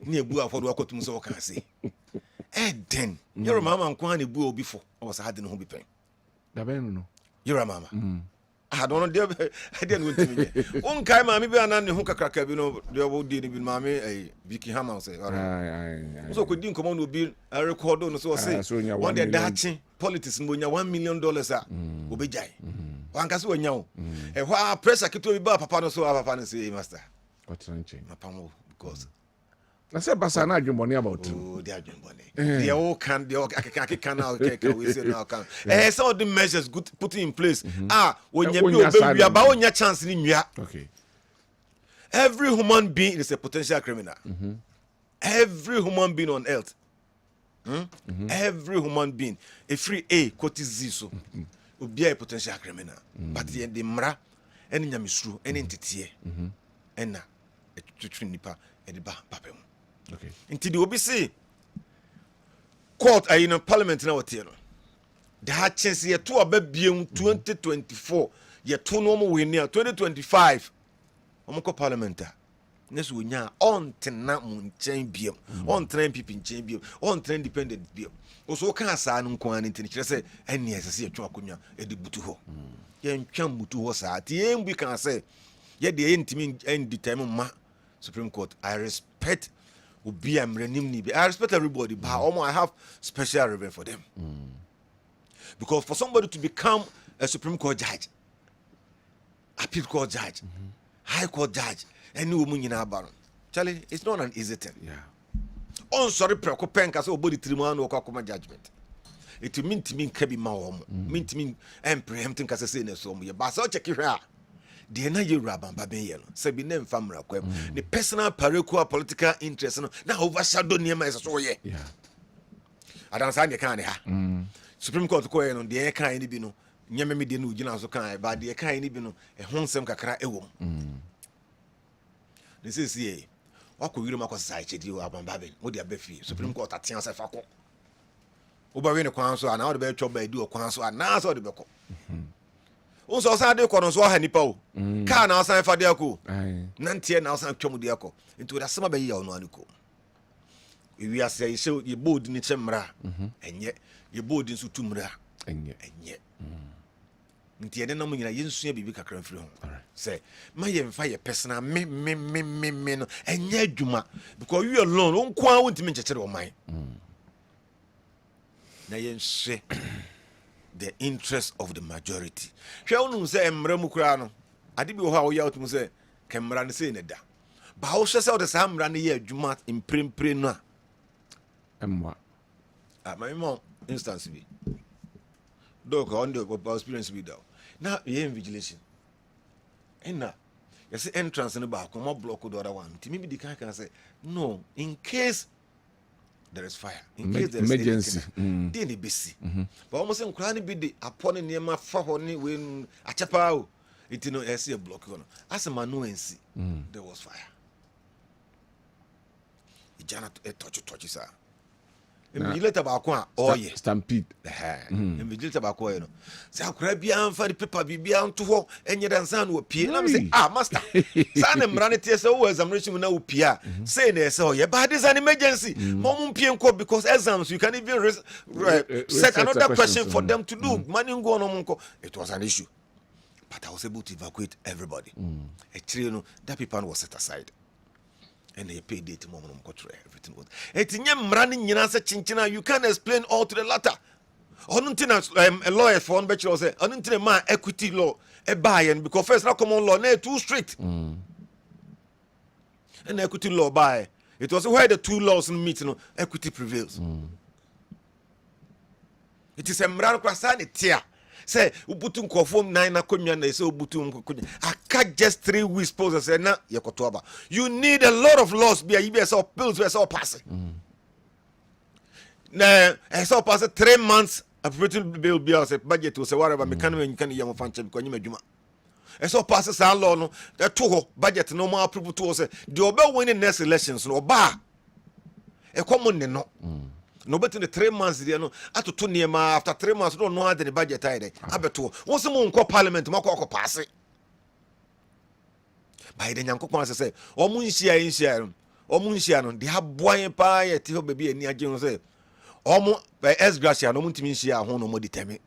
ni ebu afodo akotum so kan se den yoro mama nko ha ne bu obi fo o sa ha de no ho bi pen da ben no yoro mama I don't know. I didn't go to me. One time, I maybe an who cracker, you know, the old deal with mammy, a Vicky Hammer say. So could you come on to be a record on so say. One day, Dutching politics when you're $1 million will be jay. One can so now. And why press I keep to be papa so have a say, master. What's changing? My pamo, because. I said, Basana, you money about oh, they are money. They all can, they all can now, we say now can. And some of the measures good put in place. When you be about your chance in you. Okay. Every human being is a potential criminal. Every human being on earth. Every human being, a free A, quote is so, will be a potential criminal. But the mra, any yamisru, any entity, and na, a trinipa, and the papem. Okay. Until the OBC court in a parliament now, the hard chance here to a baby 2024, yet two normal win near 2025. Omoko parliament. Next we nya on tena mun chain bill, on train people in chain bill, on train dependent bill. Also, can say no kwan into say any as see a chuakunya e de butu ho. Yen twam butu ho sa. Tien we can say ye de intimi end determine ma Supreme Court. I respect I respect everybody, but I have special respect for them. Because for somebody to become a Supreme Court judge, appeal court judge, high court judge, any woman in our baron, Charlie, it's not an easy thing. Yeah. On sorry, preoccupant as body triman or Kakuma judgment. It mean to mean Kebi Mawom, mean to mean and preempting Cassassin so me, but so check it out. The energy rabban babayel, Sabi name famra quem, the personal parochial political interest now overshadow near my so yeah. I don't sign the kind of Supreme Court coin on the air kind of bino, Yammy dinu, you know, so kind, but the kind of bino, a homesome cacra ewom. This is ye. What could you make a society you have on Babin? Would you be free? Supreme Court at Tiansa Faco. Ubawin a council and out of the job by do a council and now saw the Boko. Also, Sunday corners were Hanipo. Can I sign for Diaco? Nantia now sign Chomudiaco into the summer bay on Wanuko. We are saying so you board in Chemra, and yet you board in Sutumra, and yet. Nti ene namu nyina yensu bibi kakra mfiri ho say my fire personal me no enye adwuma because you alone on kwa wontimi nchekere o man na yense the interest of the majority hwe onu say emra mu kura no ade bi ho a wo ya otum say kemra ne say ne da ba wo hwe say o de sa mra ne ye adwuma imprempre no a emwa my mom instance bi dog on the experience with that. Now you invigilation. And now you see entrance in the back, come up block the other one. Maybe the guy can say, no, in case there is fire, in case there is emergency, then it be see. But almost in Krani be the upon near my phone when a chapao, it you know, I see a block. As a man, no and see, there was fire. It cannot touch, sir. Invigilator bakwa oye stampede invigilator bakwa no say akura bia amfa the paper bibia nto ho enye dansan wo pie na me say master san mra ne tie say wo examination na wo pie say na say ye ba this an emergency mom pie nko because exams you can even set another question for them to do money go on nko it was an issue but I was able to evacuate everybody actually no that people was set aside. And they paid it more everything was. Etinyem running Yanasa Chinchina, you can't explain all to the latter. Onuntina a lawyer for one bachelor say, Onuntina man equity law, a buy and because first now common law, nay too strict. And equity law buy. It was where the two laws meet, equity prevails. It is a miracle tia. Say ubutu nkofom 9 na konwa na say ubutu nkokonya aka just 3 weeks pause say na yekotoba you need a lot of laws be you be so bills be so pass na so pass 3 months appropriate bill be say budget to say whatever mechanic can yam fanche because nyima adwuma so pass say law no to ho budget no more approve to say the obe win next elections no ba e common ne no no but in the 3 months there no atoto niema after 3 months no no had the budget ide abeto won se mo nko parliament mako pass by the nyankopon say o mu nhia no de aboan pa ye ti ho baby ani age no say o mu by S gracia no mu ntimi nhia ho no mo determine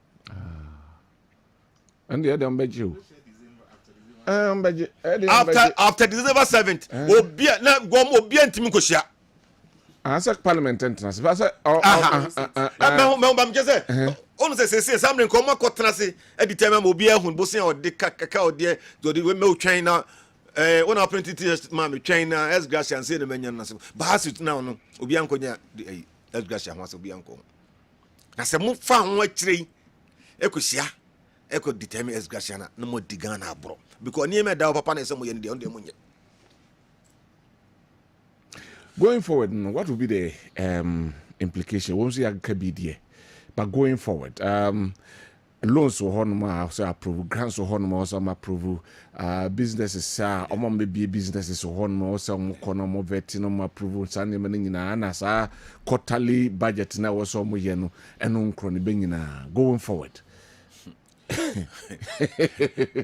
And the other budget. After December 7th, obia na gom obia ntimi koshia. Answer parliament entrance. But I say, onu say samre nkoma kotena se editema obia hun bosia ode kaka ode do we me twen na when I printed it ma me twen na as gracia and say the menyan na se. Ba hasit na no obia nkonya as gracia ho se obia nko. Na se mu fa ho akire ekosia eko determine as gracia na mo digan na abro. Because near da papa na say mo yende on dem nye. Going forward, what will be the implication? Won't see a KBD, but going forward, loans will also approve, grants will also approve, businesses maybe businesses will also more vetting approve, Sunday morning as quarterly budget now also more yeno and going forward.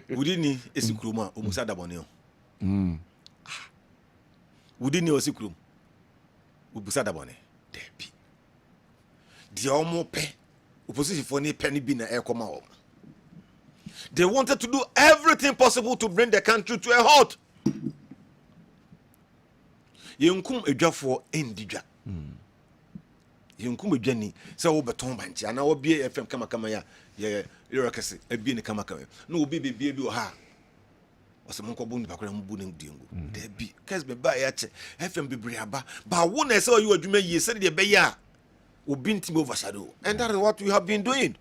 Wudini esikruma omusada boneo. Wudini osikrum. Ubusada bone. Debi. Di omo pe. Opposition for ni penny bi na ekoma o. They wanted to do everything possible to bring the country to a halt. Yenkum edwafo endidwa. Yenkum edwani se wo beton banchi ana wo bie FM kama ya ye irakese ebie ni kama no obi bebie bi o ha ose monko bu ni bakora mu bu ni diengu debi Kessben ba ya che FM bebre aba ba wo na se you adwuma yi se de be ya obi ntim overshadow, and that is what we have been doing.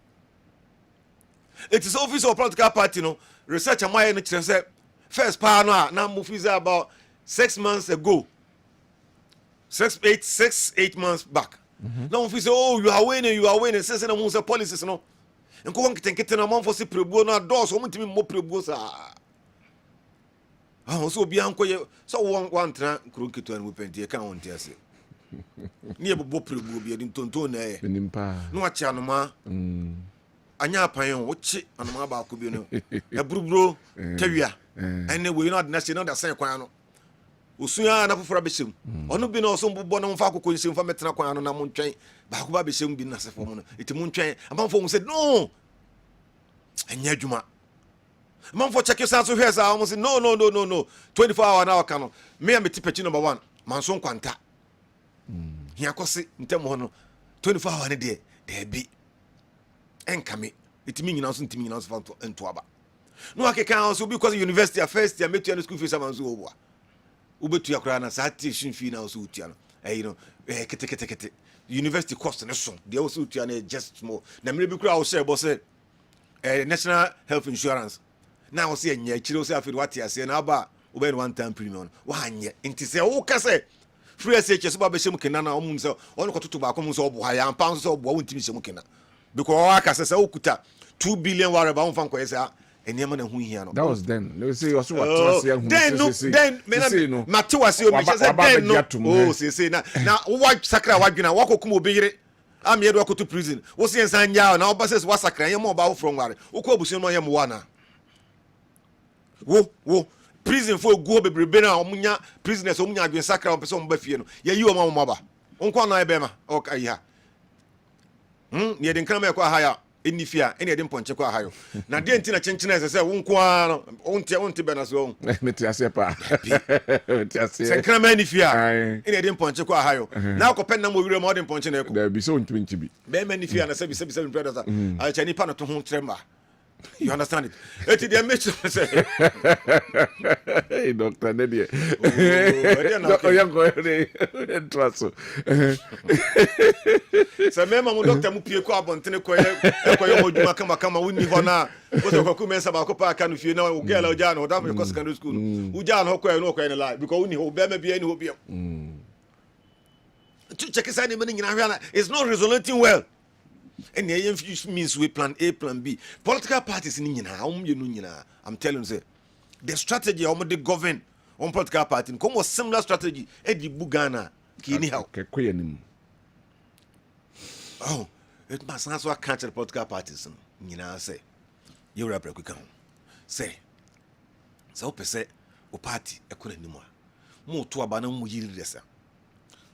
It is office of political party no research am I no kire say first power no na move is about 6 months ago, 8 months back. Now if we say, oh, you are winning, say na mo say policies no nko won kitenkete na man for se prebuo na doors o mutimi mo prebuo sa so obi anko ye so one tra kronketo an mupenti e kan won ti ase ni e bo prebuo bi edin tonton na e nimpa no achi anoma anya apan wo chi anoma ba ko bi no e buruburo tawia ene we no na se no da san kwan no osuya na fofora beshem ono bi na oso mbobɔ na mfa akokɔ nsem fa metena kwan no na montwen ba ko ba beshem bi na sefo mo no eti montwen amanfo mo said no anya adwuma amanfo check yourself so here sa mo say no 24 hour na waka no me am tipechi number 1 manso kwanta hia kɔse ntem ho no 24 hour ne de bi enkame etimi nyina so ntimi nyina so fa ento aba no akeka so because university first year metu na school fees amanso oboa ubetu yakra na sa tuition fee na so utia no you know kete university cost na so they also utia na just small na me bi kura o share boss national health insurance na o se nya chire o se afiri wati ase na aba o be one time premium wa anya nti se o ka se free SHS ba be shem kena na o mun se o ko tutu ba ko mun se o bo ha ya ampa so o bo won timi shem kena because o aka se o kuta 2 billion ware ba won fan ko esa eniema na hu hia no. That was then. They say also what trust here hu. Then me Matiwase o me say then no. Oh say na wa sakra wadwina wa kokum obeyire. Am ye do akoto prison. Wo se ensan nya na oba say wa sakra ye mo ba wo from ware. Wo ko obusun no ye mo wana. Wo prison for go bebrebe na omunya prisoners omunya adwen sakra o pese o mba fie no. Ye yi o ma mo ba. Onko na e be ma. Okay ha. Ye den kan me kwa ha ya. Enifia ene de mponche kwa hayo na de ntina chenchena ese se wonko ano onte be na so meti ase pa meti ase se krama enifia ene de mponche kwa hayo na ko pen na mo wire mo de mponche na eko da bi so ntumi ntibi be enifia na se bi predator a chani pa no to ho tremba. You understand it? Eti de make sure say hey doctor Nedie oh ya go entraso se mema mo doctor mu pie ko abontene ko ye moduma kama woni ho na wo so ko mensa ba ko pa aka no fie na o gela o ja no da ko secondary school u ja no ko e lie because woni ho be ma bia ni ho bia to check side me nyina hwa it's not resonating well. And the means we plan A, plan B. Political parties in Yina, I'm telling you, the strategy of the govern on political party, come was similar strategy. Eddie Bugana, Kini oh, it must also catch the political parties. Yina say, you're a break. Say, so per se, o party, a couldn't anymore. More to abandon Mujiri.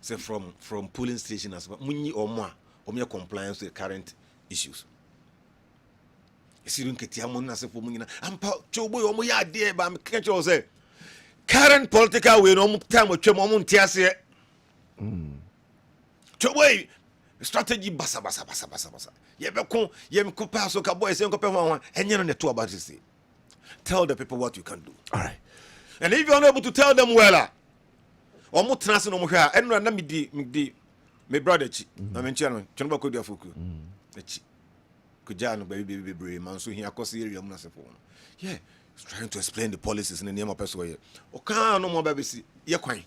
Say from polling station as well, Muni or more. Or mere compliance with current issues. Sirin Ketiamon as a woman. I'm Chobo, Omoya, dear, but I'm catch you say. Current political way, no time with Chomon Tiasia. Chobo strategy basa. Yebeko, Yemko Paso Cowboys, and Copa, and you're on the two about to say. Tell the people what you can do. All right. And if you're unable to tell them well, omo trans no mo hwa enra na medi me brother chi na me nche no chono ko dia foku chi kuja no baby man so hia kosi area mu na sefo no yeah he's trying to explain the policies in the name of person here o kan no mo ba besi ye kwan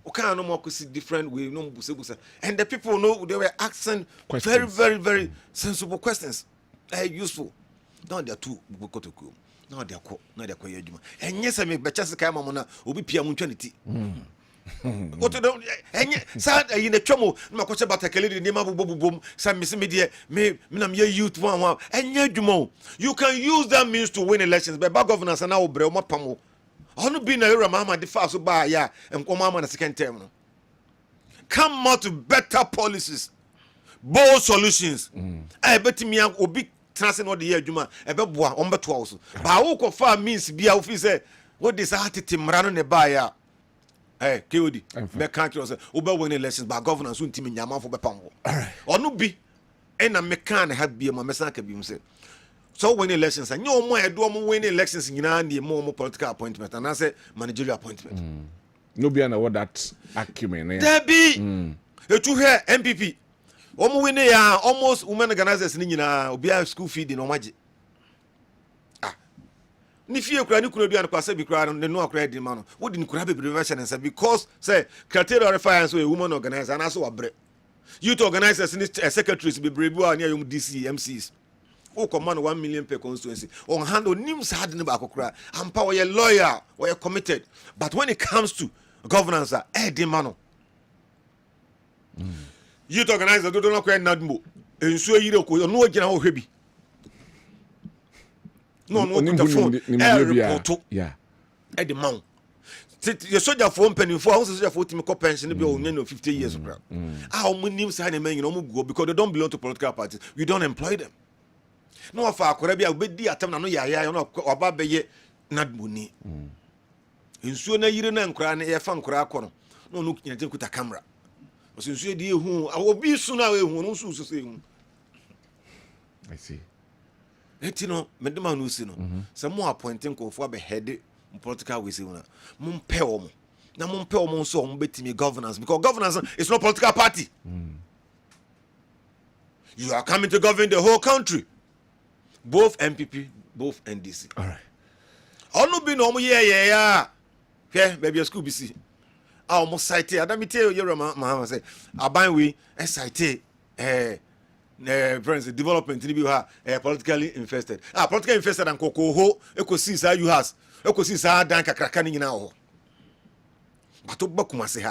o kan no mo kosi different way no busa and the people know they were asking very sensible questions useful now they are too bukotoku now they are ko yeduma enye se me becha se kai mamo na obi pia mu ntwaniti what do enye sad in the chomo na ko che batakele ni ma bobobom sa me se me de me na me youth one enye dwumo you can use that means to win elections but bad governance na obre o mapamo onu bi na era mama de fa so ba ya enko mama na second term no come out to better policies bold solutions betimi obi trans no de ye adwuma ebeboa ombeto awo so ba wo ko fa means bia wo fi say what this attitude mra no ne ba ya KOD me kan kiro say wo ba win elections ba governance so ntimi nyama fo bepa wo onu bi na me kan ha bia ma me san ka bi mu say so win elections anya omo edo omo win elections nyina na mo political appointment and say managerial appointment no be na what that acumen there be etu here MPP omo win ya almost women organizers ni nyina obi a school feeding no maje ni fie kura ni kura duan kwasa bi kura no no akura di ma no wodi ni kura bebre version and say because say criteria reference so a woman organizer and so wabre youth organizers ni secretaries bebre bi wa ni ayom DC MCs o command 1 million per constituency on hand on nim sad ni ba akokura ampa we lawyer we committed but when it comes to governance di ma no youth organizer do no kwa nadmo ensuo yire ko no gina ho hwebi no the phone report yeah at the mount the soldier for penny for house soldier for team pension be on 50 years old how many say na men no go because they don't belong to political parties we don't employ them no afa akora bia obedi atam na no ya no oba beye nadmo ni ensuo na yire na nkora na ye fa nkora akọ no no nyante kuta camera osunsuo di ehu obi su na ehu no su so ehu I see etino medema no si no se mo appointing ko fo be head political we say una mo mpe omo na mo mpe omo so omo betimi governance because governance is not political party you are coming to govern the whole country both MPP both NDC all right onu bi no omo ye ya hwe baby school bisi omo site adamite yero ma say aban we site friends development ni bi ha politically invested politically invested and kokoho ekosi sa you has ekosi sa dan kakraka ni nyina ho bato ba kumase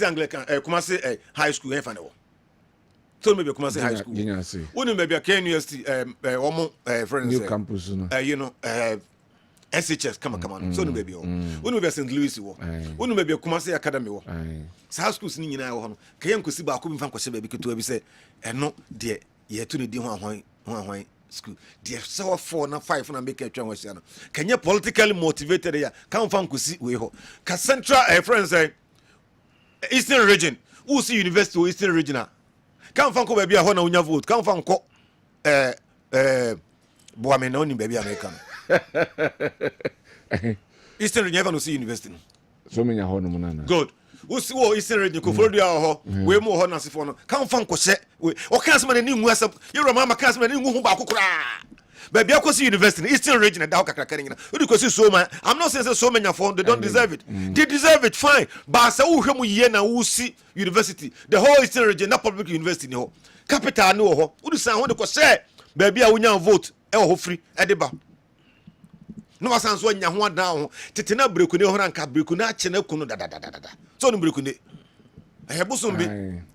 Anglican kumase high school en fa ne wo so maybe kumase high school wonu maybe Ken University omo friends new campus no you know SHS come on so no baby wonu be St. Louis wo wonu maybe kumase academy wo sa schools ni nyina wo no kayen kosi ba ko bi fa kwose baby keto bi se eno de ye to ne di ho ahwan school de 4 na 5 na make atwa wasi no kanye politically motivated ya kan fa nkosi we ho ka central friends eastern region who see university eastern region kan fa nko baby a ho na unya vote kan fa nko boame na oni baby American eastern region never no see university so many ho no na good who see wo eastern region ko follow ho we mo ho na sefo no kan fa nko hye we o kan asema ni ngu asem yero mama kan asema ni ngu ho ba kokora baby akosi university eastern region da kakra kan nyina we ko see so man I'm not saying so many for they don't deserve it they deserve it fine but say wo hwemu ye na wo see university the whole eastern region na public university ni ho capital ni ho wo du san ho de ko say baby a wo nya vote ho free e de ba no wasan so nya ho adan ho tete na breku ne ho ranka breku na ache na kunu da so no breku ne bosom bi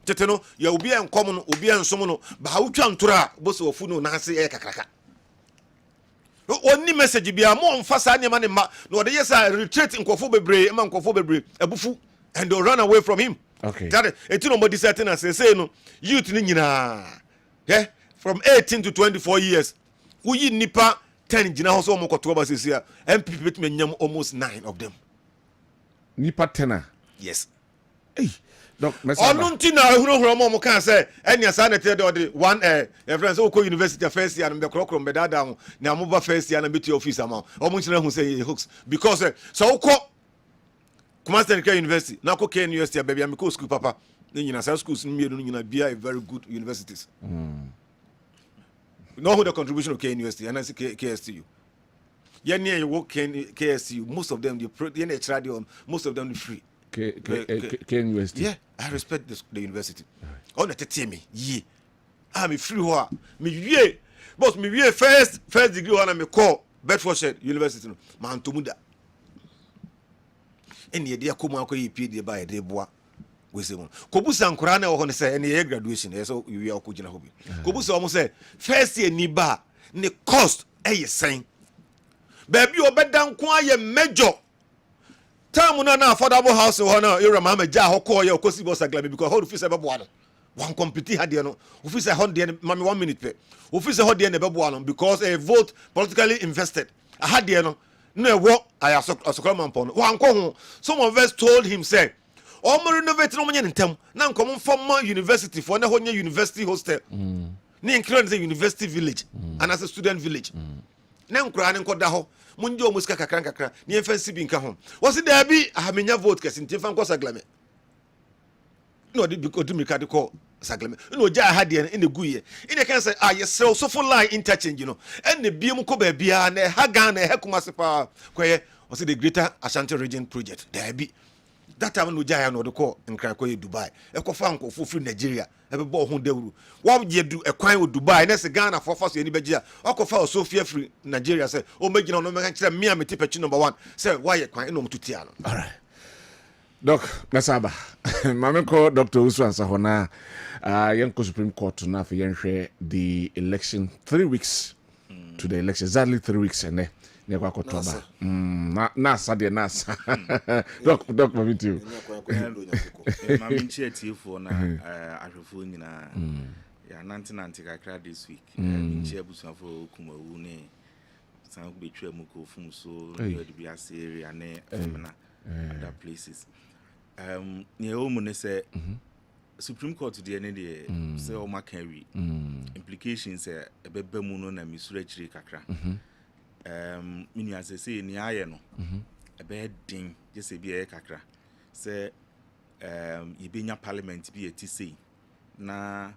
tete no ya obi enkom no obi ensom no ba wutwa ntora boso ofu no na ase kakraka oni message bia mo mfasa ne ma ne ma no de yesa retreat nkofo bebre ma nkofo bebre abufu and they run away from him okay that etino mo discertain as say no youth ni nyina from 18 to 24 years Uyi nipa 10 jina hoso mo koto ba sisi a MPP bet menyam almost 9 of them. Nipa 10. Yes. Hey. Doc, Onunti na huro mo kan say enya sa na te de one friends o ko university first year no be krokro be dada ho na mo ba first year na be to office am. O mo chira hu say hooks because so ko Kumasten University na ko Ken University baby am ko school papa. Ni nyina sa schools ni mienu nyina bia very good universities. No who the contribution of Ken University and I say KSTU. Yeah, near you work KSTU, most of them most of them free. University. Yeah, I respect the university. On the tell me, ye. I'm free hoa. Me ye. Boss me ye first degree one me call Bedfordshire University. Man to muda. Any idea come on PD by a day bois. We say one. Kobusa and Kurana or say any graduation, so you are Kujina hobby. Kobusa almost say first year ni ba ni cost saying. Baby, you better quiet major. Time na affordable house ho you remember ja ho call you kosi boss agla because how do feel say be boa no one compete had no feel say how dey mami 1 minute pe feel say how dey na be boa no because a vote politically invested I had there no e wo I asokra man pon wan ko ho some of us told him say o mo renovate no mo nya ntem na nkom from university for na ho nya university hostel ni include the university village and as a student village na nkura ne nkoda ho munjo musika kakra ni enfensi bi nka ho wose da bi ahamenya vote kesi ntifa nko saglame no di because do me ka de call saglame no ja ha de ne guye ine kan say yes so full line interchange you know and biem ko ba bia na ha gan na ha kuma sepa koye wose the Greater Ashanti Region project da bi that time no ja no de call nkra koye Dubai e ko fa nko fu Nigeria e be bo ho dawru wa ye du ekwan o Dubai na se Ghana for so ani begia okofa Sofia free Nigeria say o megina no meka kire me ameti pechi number 1 say why ye kwan no mtutia no. All right. Doc, nasaba. Mame ko Dr. Owusu Ansahona yanko Supreme Court na for yenhwe the election 3 weeks to the election, exactly 3 weeks and ne kwa kotoba na sade na sa doc mami too mami ntie tifo na ahwefo nyina ya 1990 kakra this week ntie abusafo kumawu ne san betwa mu ko fun so no de bia se area ne na other places ne o mu ne se Supreme Court de ne de se o makanwi implications e beba mu no na misura chire kakra mini asese ni aye no ebe din jese bi e kakra se yebenya parliament bi etisi na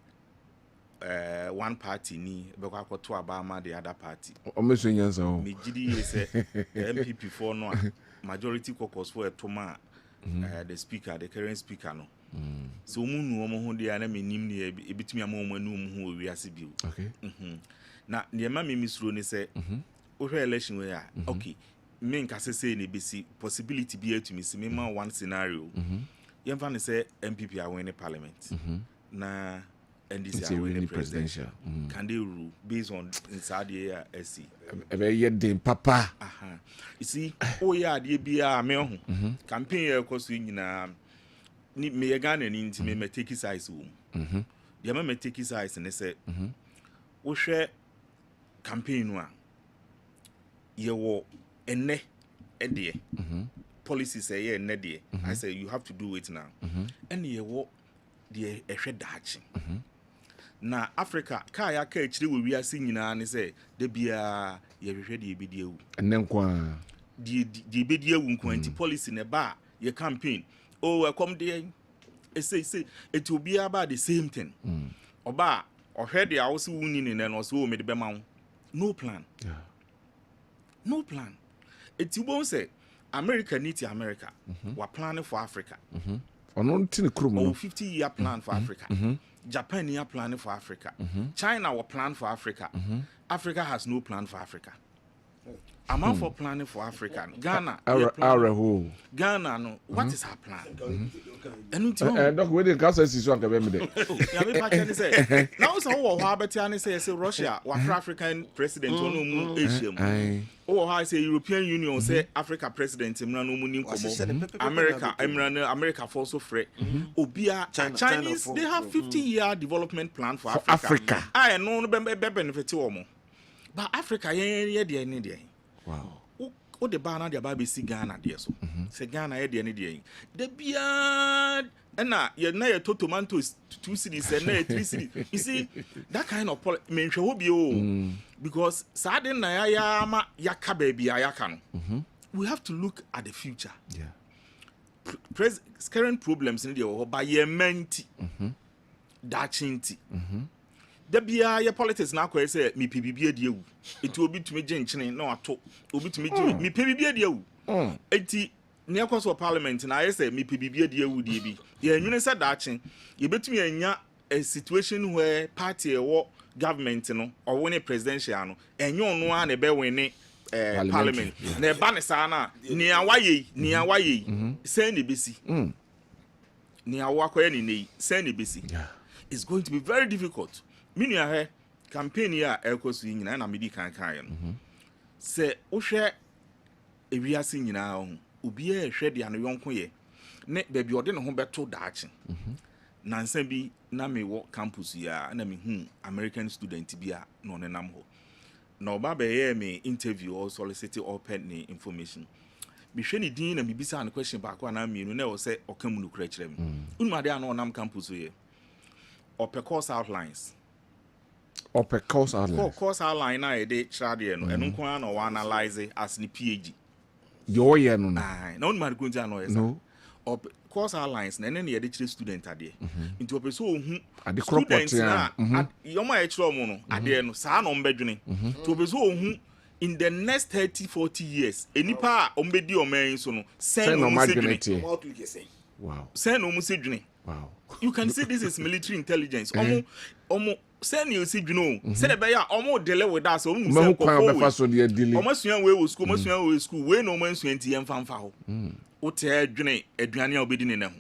one party ni be kwa kwato abama the other party o meso nyansa o me gidi se MPP for no majority caucus for etoma the speaker the current speaker no so munu omo ho dia na menim ne ebitumi amom anu ho wiase bi okay na ne ma me misuro ni se ohwe election we okay me nka say ne besi possibility be to me see me ma one scenario yemfa ne say MPP are winning parliament na NDC are winning presidential can they rule based on inside the SC ebe dem papa you see ya de bia me ho campaign e koso nyina ni me Ghana ni nti me take size wo de ma take size ne say wo hwe campaign no a ye wo ene ede policy say ye ene de I say you have to do it now and ye wo de ehwe dachi na Africa ka ya ka echiri we wiase nyina ne say de bia ye hwehwe de ebedi ewu ene nkwa de ebedi ewu nkwa anti policy ne ba ye campaign oh come there say it will be about the same thing oba ohwe de awose wuni ne no so o me de be ma no plan no plan it won't say America need to America we're planning for Africa ono tin krumo 50-year plan for Africa Japan is planning for Africa China will plan for Africa Africa has no plan for Africa I'm out for planning for Africa Ghana Ghana no what is our plan doc we dey cast so an be me dey ya me pa chen say now so wo ho abeti an say Russia wa African president ono mu Asia mu wo ho say European Union say Africa president mra no mu ni nkomo America for so free obia Chinese they have 50-year development plan for Africa I no be benefit wo mo But Africa, yeah. Wow. O the banner the baby see Ghana there so. Say Ghana there. The beard and now you're not two tomatoes 2 cities and 3 cities. You see that kind of because sadden na yaka baby ayaka. We have to look at the future. Yeah. Current problems in the world by your menti. Dachinti. The BIA politics now say me PBB deal. It will be to me jenching no at all. Will be to me PBB deal. 80 near course of parliament and I say me PBB deal would be. Yeah, you said that you bet me a situation where party or government or winning presidential and you know one a bear winning parliament. Ne banisana near why send the BC. Near walk any send the BC. It's going to be very difficult. Minia he campaign ya ekosu nyina na medi kan se wo hwe ewiase nyina ho obi e hwe de ano yonko ye ne baby ode ne ho beto daache nansa bi na me wo campus ya na me hu American student bi a no ne nam ho na oba be ye me interview or solicit open ni information bi hwe ni din na me bisa an question ba ko na mienu na wo se okamu no kura kire me unma de ano nam campus ye open course outlines Upper course outline. Course outline na e de trade no eno nko na o analyze as ni PhD. Yo ye no. Na on ma go ntia no yes. No. Course outlines na ne de chire student ade. Nti o person ohu students na yo ma e chire omo no ade no sa na ombedwene. Nti o person ohu in the next 30-40 years enipa a ombedi oman so no sen no madwene. Wow. Sen no musedwene. Wow. You can see this is military intelligence. Omo send you see say the bear omo delay with us omo say omo suan we school omo suan we school we no man suan ti emfamfa ho o te adwene aduane a obedi ne na ho.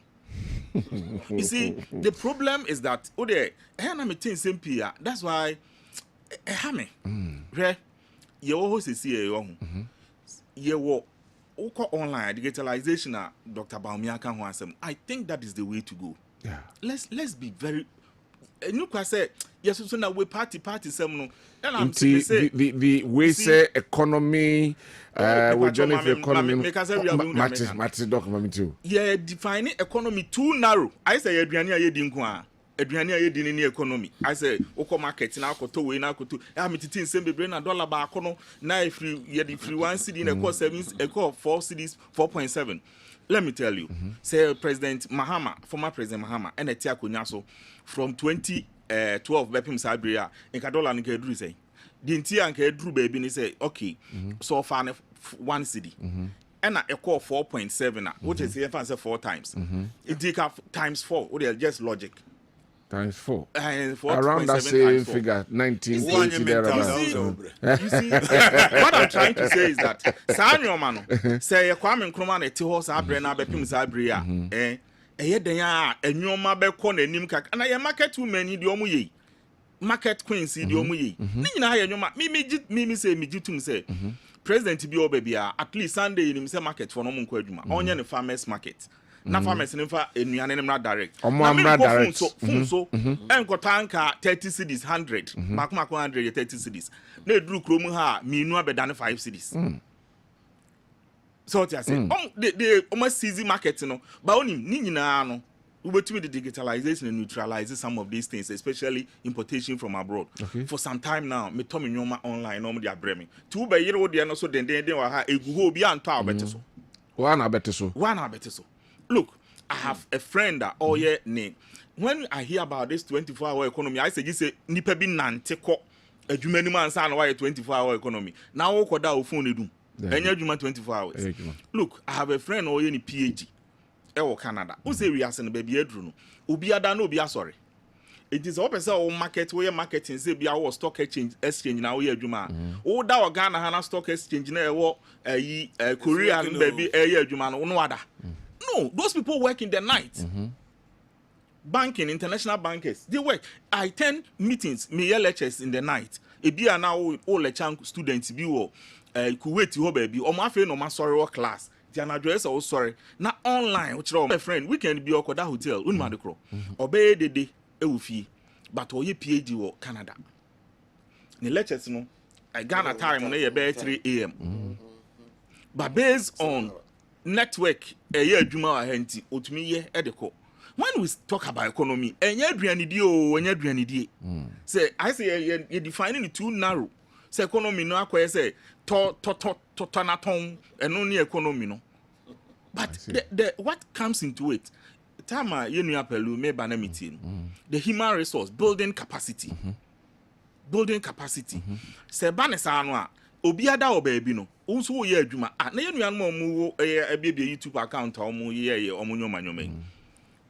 You see the problem is that o de na me tin sempi a that's why ha me re ye wo ho sesi ye wo ho ye wo uko online digitalization a Dr. Baumiaka ho asem. I think that is the way to go. Yeah. Let's be very you can say yes so now we party some no and I'm say the way say economy we journey for economy matter document too. Yeah, defining economy too narrow. I say aduane a yedi nko a aduane a yedi ni economy. I say oko market na akoto we na akoto e me titi nsem bebre na dollar ba akono na free yedi free 1 cedi na cost 7 e cost 4 cedis 4.7. Let me tell you, say President Mahama, former President Mahama, and a tiakonya so from 2012, Bepim Sabria, and Kadola and Kedru say, the Ntia and Kedru baby, and say, okay, so far 1 cedi, and a call 4.7, which is the answer 4 times. It take times 4, or just logic. Times 4. Around that same figure, 1980 thereabouts. You see, what I'm trying to say is that Sanyo Mano say a Kwame Nkrumah et horse abrena bepim sabria den ya enwoma be ko na nim kaka na ye market too many di omu ye market queens di omu ye ni nyina ya enwoma me say me gitum say president bi obabia at least Sunday ni say market for no mo nko adwuma onye ne farmers market na farmers ne fa enuane ne mra direct na mra direct funso enko tanka 30 cedis 100 makuma 100 30 cedis na eduru krom ha minu abeda ne 5 cedis so what I say the almost easy market no but onim ni nyina no ubetumi the digitalization and neutralize some of these things, especially importation from abroad. For some time now me to me nyoma online no me dia bremi to be yire wo de no so den wa ha eguho obi anto abeteso one abeteso. Look, I have a friend that name. When I hear about this 24-hour economy, I say nipa bi nante ko adwuma ni man sa na why 24-hour economy. Now wo koda o phone edum. Enya adwuma 24 hours. Look, I have a friend ni PhD. E Canada. Who say we are send baby edru no. Obi ada no obi asori. It is all person o market where marketing say bia wo stock exchange na wo ye adwuma. O da o Ghana Hana stock exchange na e wo Korean baby ye adwuma no no ada. No, those people work in the night. Banking, international bankers, they work. I attend meetings, me lectures in the night. Ebia now all lecture students be wo Kuwait ho baby. O ma fe no ma sorry work class. The address or sorry. Na online, which my friend, we can be okoda hotel, unma de kro. Obey de e wo fie. But o ye PhD wo Canada. The lectures no Ghana time na be 3 a.m. But based on network adwuma wa hanti otumi ye edeko. When we talk about economy, enya aduanidi o, enya aduanidi. Say I say you defining it too narrow. Say economy no akoye say to na ton eno ni economy no. But the what comes into it? Tama you know apelu me ba na meeting. The human resource building capacity. Building capacity. Say ba ne sa no a obi ada oba bi no. Unso wo ye adwuma. Na ye nua no mu ebie YouTube account omo ye nyoma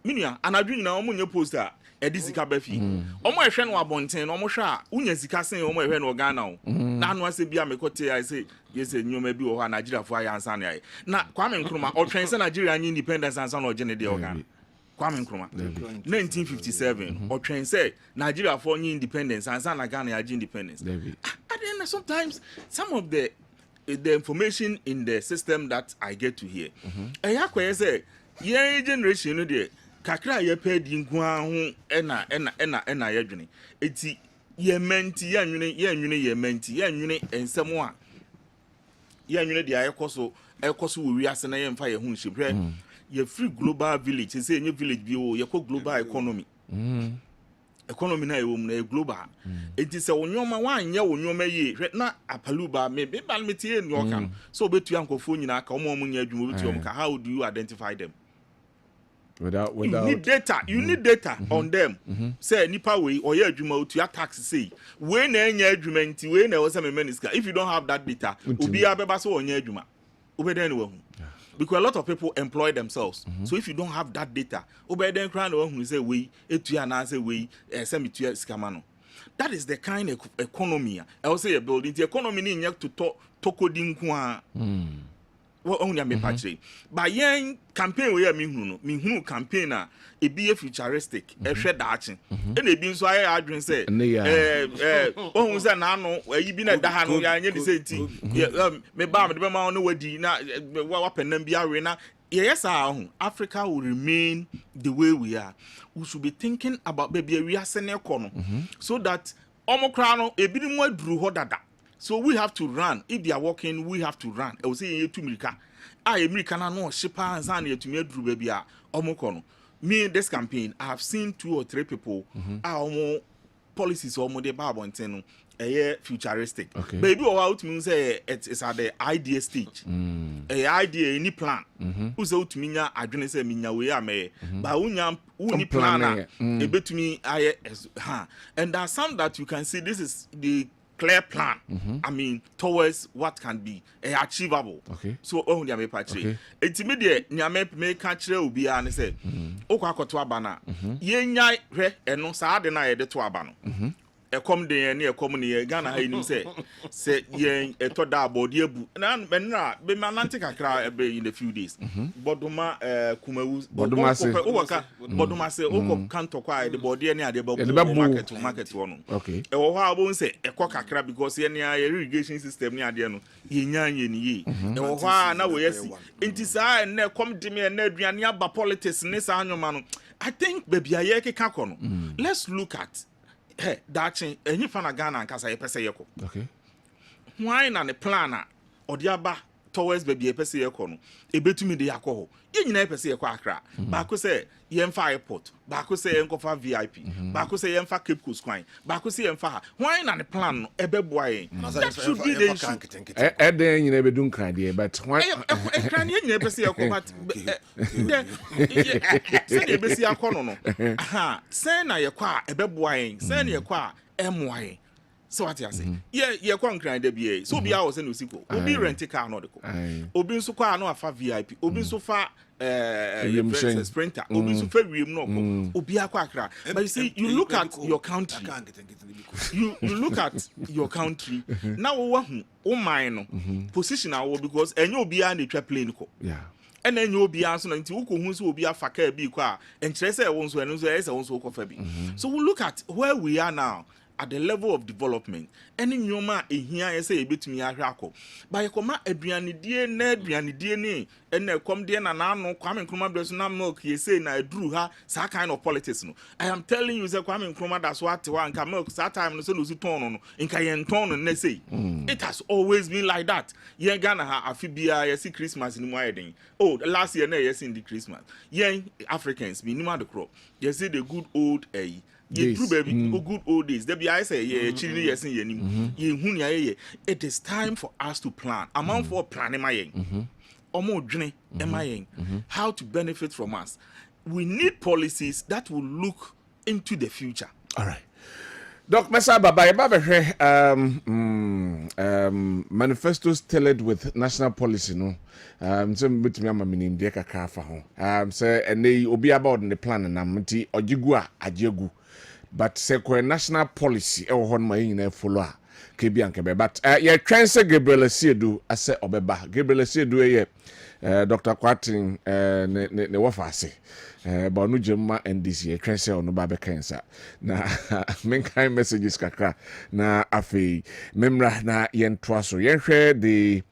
Minia anadwu nyina omo nye poster edi sika ba fi omo ehwe no abonten omo hwe a unya sika sen omo ehwe no Ghana o na anu ase bia mekote I say yes nyoma bi wo ha Nigeria fo ayansa na na Kwame Nkrumah otwen se Nigeria any independence ansa na ogene de Ghana Kwame Nkrumah 1957 otwen se Nigeria fo any independence ansa na Ghana ya independence and then sometimes some of the information in the system that I get to hear yakwa say your generation no dey kakra ye pedi nkuan ho ena ye dwene eti ye menti ye nwene ye menti ye nwene ensem a ye nwene dia ekoso wo wiase na ye mfa ye hu nhwehwe ye free global village say nye village bi o ye ko global economy economy na ye wo na global eti se wonyoma wanye wonyoma ye na apaluba me be ban metie ni oka so obetu ankofo nyina aka omo nya adwuma obetu omka how do you identify them without you need data on them say nipa we or ye adwuma otu tax say we na enya adwuma nti we na wose memeniska if you don't have that data obi abeba so onya adwuma obeden we hu because a lot of people employ themselves so if you don't have that data obeden kran na hu say we etua na say we say metua skama no that is the kind of economy I will say a building the economy ni nya to tokodi nko a only me patche but yen campaign we me hunu campaign a ebi futuristic ehwe daache na ebi nso aye adwen say ohun say na ano ayi bi na da ha no ya nya de say ti me ba me de ma no wadi na wa penam bi awe na yes Africa will remain the way we are. We should be thinking about baby we are senior corner so that omokra no ebi ni mu aduru ho dada. So we have to run. If they are walking, we have to run. I will say you to America. America na no shipa and zan you to me drew baby omokono. Me this campaign, I have seen 2 or 3 people omo policies omo de babo nteno futuristic. Okay. Baby or out means say it's at the idea stage. Idea any plan. Who's out to me adwene say minya we ame. But uni plan e betumi aye and there are some that you can see this is the clear plan. I mean, towards what can be achievable. Okay. So, oh, you have a Intimidate, Nyame make country will be and say, Okako to Abana. Ye nyai, and no sadena de to Abano. A come day near commonly, Ghana, I say, ye a toda body, and Benra, be manantic cry in a few days. Boduma, Kumaus, Boduma say, Oko can't acquire the body any other market one. Okay. Or I won't say a cockacra because any irrigation system near the end, ye. Or why now we see. It is I and come to me and Nedriania politics in this annual man. I think baby I kakon. Let's look at. Hey, that's and you find a Ghana and Casa Pesayako. Okay. Why not a planner or the Abba towards baby a Pesayako? A bit to me the alcohol. You never say a quackra. Baku say, Yemfa airport. Baku say, Encofa VIP. Baku say, Yemfa Cape Coast Quine. Baku say, Yemfa. Why not a plan? A beboy. That should be the issue. At then you never do cranny, but why? Can you never say a combat? Send a Bessia Cono. Aha, send a qua, a beboy, send a qua, MY. So what you say? Yeah, quite crying the BA. So be ours and Usico. Obi rent a car, not the car. Obi so far, no, a VIP. Obi so far, sprinter. Obi so far, we no. Obi a quackra. But you see, you look at your country. You look at your country. Now, oh, mine, position our because and you'll be on the plane. Yeah. And then you'll be answering to who will be a fakir be qua and Chester wants to also coffee. So we look at where we are now. at the level of development any nyoma ehia yese ebetumi ahwe akọ ba yekoma aduanedie na aduanedie ni ene komde na nanu Kwame Nkrumah bless na milk yese na eduru ha that kind of politics no I am telling you say Kwame Nkrumah that's what wa nka milk that time no say no si ton no nka yen ton no na say it has always been like that yen Ghana ha afibia yesi Christmas ni mu ayeden oh last year na yesi in the Christmas yen Africans be nima the crop yesi the good old ye true baby good old days there be I say yeah chiri yes in yenim ye hu ya it is time for us to plan amount for planning my yen omo dwene ema yen how to benefit from us we need policies that will look into the future. All right. Doc Mesa Baba manifestos tailored with national policy no so betumi ama minim de kakra fa ho say ene obi about the plan na mti ogigu a agegu but say ko national policy e wo ho no yin follow a ke bi anke be but ye twen say Gabriel Asiedu ase obeba Gabriel Asiedu ye Dr. Kwatin ne wafase ba no jemma NDC ye twen say ono ba be kansa na men kind messages kakra na afei memra na yen toaso yen hwe the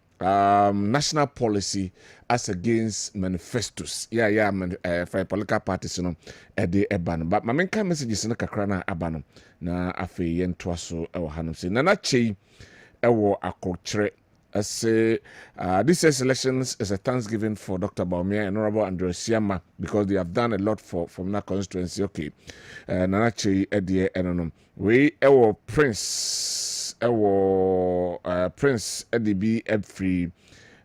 national policy as against manifestos for political parties no de eban but my kind messages na kakra na abano na afei yen toaso e wo hanom se na chei e wo akokere say this year's elections is a thanksgiving for Dr. Baumia and Honorable Andrew Siama because they have done a lot from that constituency. Okay, Nanachi Edie Enonom. We our Prince Eddie Ebfree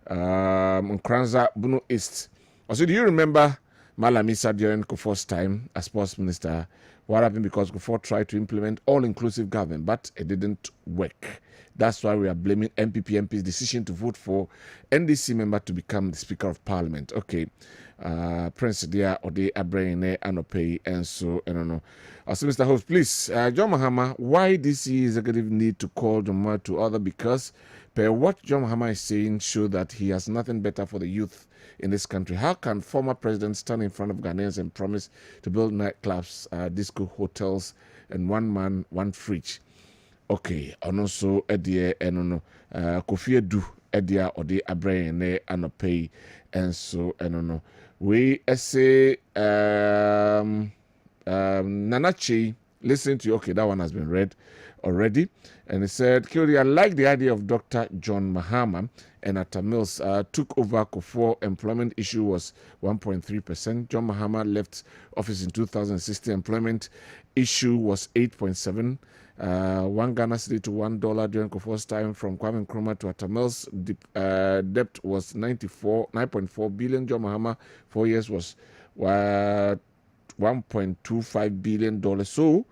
Nkranza Bunu East. Also, do you remember Malamisa during Kufuor's time as sports minister? What happened because Kufuor tried to implement all-inclusive government, but it didn't work. That's why we are blaming MPP MP's decision to vote for NDC member to become the Speaker of Parliament. Okay, Prince Dia Ode Abrene Anope and so I don't know. Also, Mr. Host, please, John Mahama, why DC executive need to call John Mahama to order? Because per what John Mahama is saying show that he has nothing better for the youth in this country. How can former president stand in front of Ghanaians and promise to build nightclubs, disco hotels, and one man, one fridge? Okay, and also Eddie and Kofi Edu Edia Ode Abrene Anope and so no. We say Nanachi listen to you. Okay, that one has been read already. And he said, Kyori, I like the idea of Dr. John Mahama and Atta Mills took over Kufuor. Employment issue was 1.3%. John Mahama left office in 2016. Employment issue was 8.7%. 1 Ghana cedi to $1 during Kufuor's time. From Kwame Nkrumah to Atta Mills, debt was 9.4 billion. John Mahama 4 years was $1.25 billion. So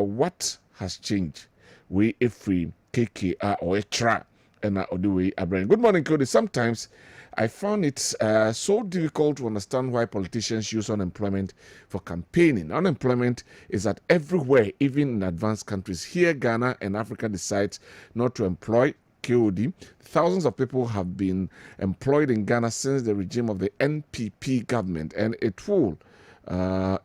what has changed? We free KKR or ETRA and Oduwe Abraham. Good morning, Cody. Sometimes I found it so difficult to understand why politicians use unemployment for campaigning. Unemployment is at everywhere, even in advanced countries. Here, Ghana and Africa decides not to employ KOD. Thousands of people have been employed in Ghana since the regime of the NPP government, and it will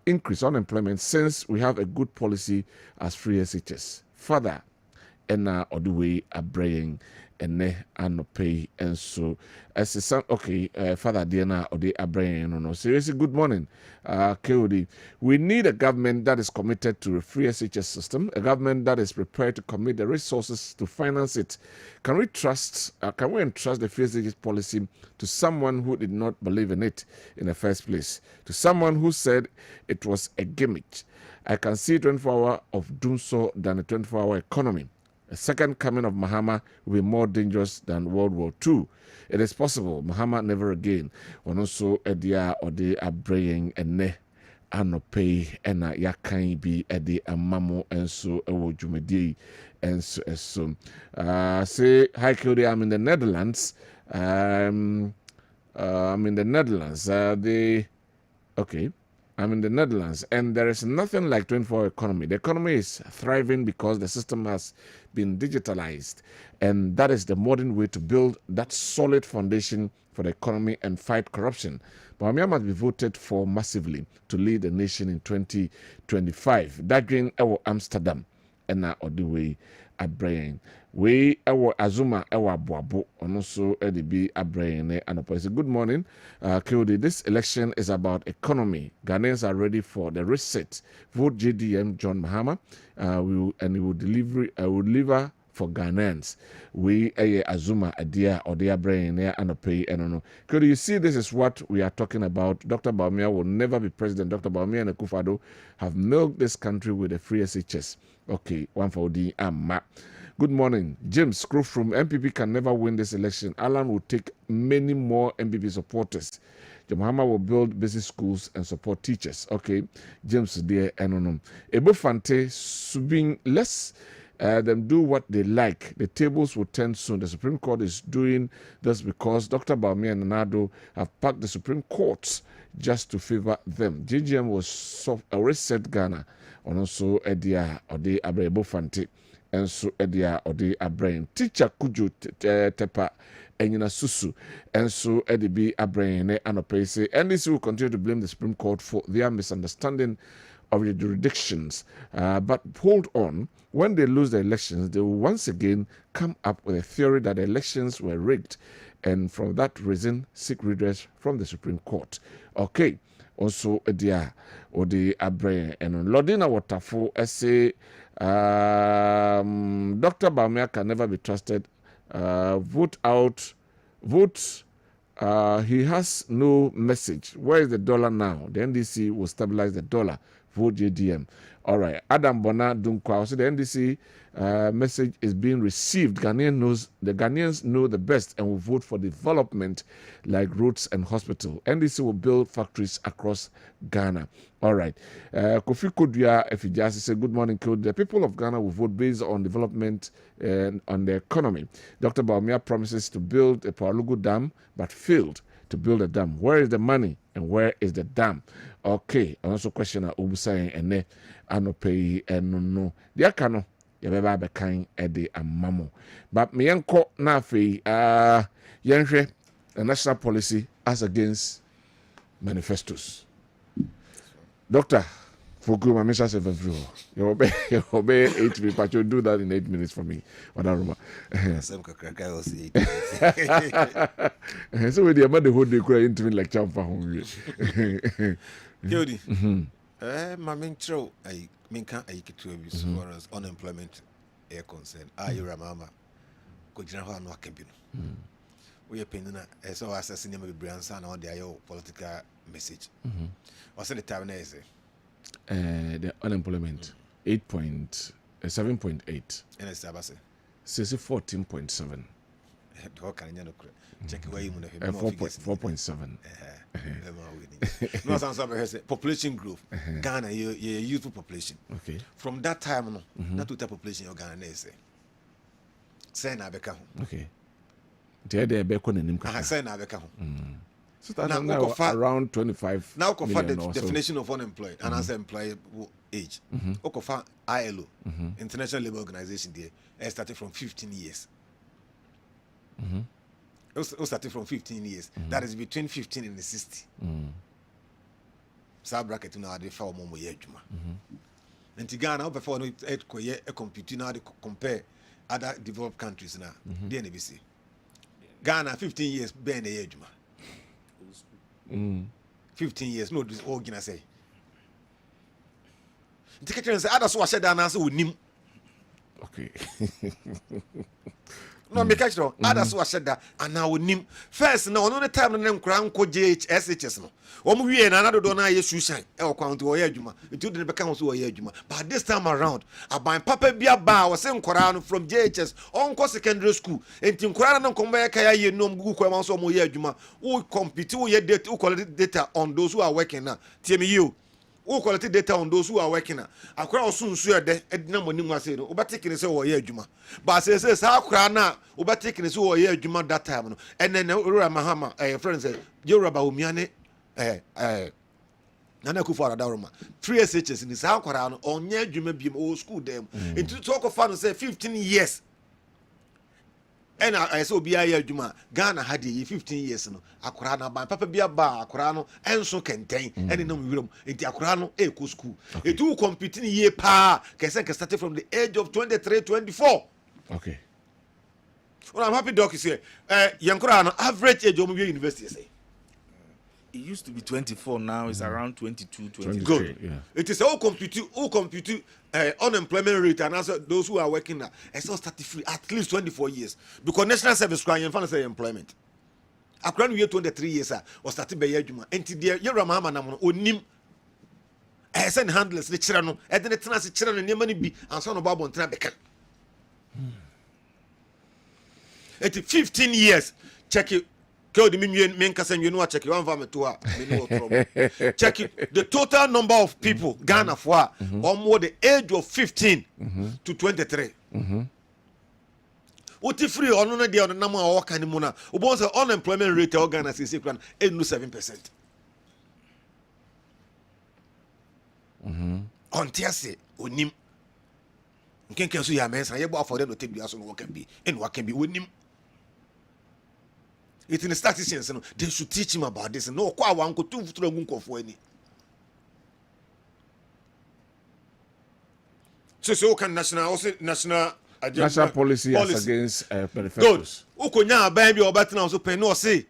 increase unemployment since we have a good policy as free SHS. Further, Ena Oduwe Abraying Ene Anope and so as a son. Okay, Father Diana Ode Abraying no. Seriously, good morning, KOD. We need a government that is committed to a free SHS system, a government that is prepared to commit the resources to finance it. Can we entrust the free SHS policy to someone who did not believe in it in the first place, to someone who said it was a gimmick? I can see 24 hours of doom so than a 24-hour economy. A second coming of Mahama will be more dangerous than World War II. It is possible. Mahama never again. One also Edia Ode Abraying Ene Anope Ena Yakan bi Ede Amamo and so Ewo Jumedi and so. Say hi Cody, I'm in the Netherlands. I'm in the Netherlands. I'm in the Netherlands, and there is nothing like 24-hour economy. The economy is thriving because the system has been digitalized, and that is the modern way to build that solid foundation for the economy and fight corruption. Bawumia must be voted for massively to lead the nation in 2025. Dagrin Ewo Amsterdam. ena odi we abrain we ewo azuma ewo aboabo ono so edibi abrain ne anopo. Good morning, Kodi. This election is about economy. Ghanaians are ready for the reset. Vote JDM John Mahama. He will deliver for Ghanaians. We azuma adia or their brain there and pay and no. Could you see this is what we are talking about? Dr. Bawumia will never be president. Dr. Bawumia and Akufo-Addo have milked this country with a free SHS. Okay, one for the Amma. Good morning. James Screw from MPP can never win this election. Alan will take many more MPP supporters. Mahama will build basic schools and support teachers. Okay, James there and Ebo Fante Subing less them do what they like. The tables will turn soon. The Supreme Court is doing this because Dr. Bawumia and Nado have packed the Supreme Court just to favor them. JGM was already set Ghana on also Edia or the Abrebo Fante and so Edia or the Abrain. Teacher Kuju Tepa Enyina Susu and so Edibi Abrain and Opese. NDC will continue to blame the Supreme Court for their misunderstanding of the jurisdictions. But hold on, when they lose the elections, they will once again come up with a theory that the elections were rigged, and from that reason seek redress from the Supreme Court. Okay, also Edia or the Abrain and Lordina Waterfall say Dr. Bawumia can never be trusted. Vote. He has no message. Where is the dollar now? The NDC will stabilize the dollar. Vote JDM. All right. Adam Bona Dunkwa. Also, the NDC message is being received. The Ghanaians know the best and will vote for development like roads and hospital. NDC will build factories across Ghana. All right. Kofi Kodua Efijasi said, good morning, Kodi. The people of Ghana will vote based on development and on the economy. Dr. Bawumia promises to build a Palugu dam, but failed to build a dam. Where is the money and where is the dam? Okay. Also question Obusai and ne anope and no. The akano yabeba bekan ede amamo. But me yanko na fe yenhwe the national policy as against manifestos. Doctor, for good, my mission says you obey 8 minutes, but you'll do that in 8 minutes for me. So with the amount of whole day, cry into me like champa home. Jody, my main throw, I mean, can't I get to abuse as far as unemployment air concern. You remember, could you know what cabin? We are paying so assessing him with brands and all the political message. What's the time I say? The unemployment 7.8 And it's about 14.7. Check where you 4.7. No, population growth. Ghana, your youthful population. Okay. From that time, no, not to the population of Ghana. Say na beka. Okay. They be say na beka. So now around 25. Now, for the definition of unemployed and as employable age. Okofa ILO, International Labour Organization, there started from 15 years. It started from 15 years. That is between 15 and 60. So bracket now they found more year juma. And Ghana before no compute now they compare other developed countries now. DNBC. Ghana 15 years ben a year juma. 15 years, no, this all gonna say. Take a say, others was said, and answer with him. Okay. No, make it wrong. Others was said that, and now with him. First, no, another time, and then crown code JHSHS. No, we and another donor, yes, you shine. El count to a juma. It didn't become so a juma. But this time around, I buy Papa Bia Bar was sent Koran from JHS on secondary school. And Tim Koran and Combaya Kaya, no Guko, so more juma. Who compete, who yet who quality data on those who are working now. Tell me you. Who quality data on those who are working now. I crowd soon swear that Edna Monima said, Obataking is over a juma. But says, how crown now, Obataking is over a juma that time. And then Mahama, a friend said, Yoruba Umiane. Nana Kufa Daruma. 3 SHS in his house around on near Juma Beam old school them. Into talk of fun say 15 years. and I saw Bia Juma, Ghana had 15 years. No, Akurana, by Papa Bia Bar, Akurano, and so contain, and in the room, in the Akurano, Eco School. A two competing year pa, Kessben started from the age of 23, 24. Okay. Well, I'm happy, Doc, is here. Yankurano, average age of university, say. It used to be 24, now it's around 22, 23. Good. Yeah. It is all compute unemployment rate, and also those who are working now, it's all started free at least 24 years. Because national service crying and say employment. Akran we 23 years or started by Yajuma. And today, you're a mama namono, or nim. I send handlers, the children, and then the tenants, children, and your money be, and son of Bob on Trabeca. At 15 years, check it. Check it. The total number of people Ghana for more the age of 15 to 23. What if free on the number of kind of money? The unemployment rate of Ghana is 7%. On Tiasi, Unim. Can see your men, I have for them to take the action what can be and what can be with him. It's in the statisticians, they should teach him about this. No, kwa wanko tu futura munko for any. So can national policy as against manifestos. Ukonya baby or batin also pay no say.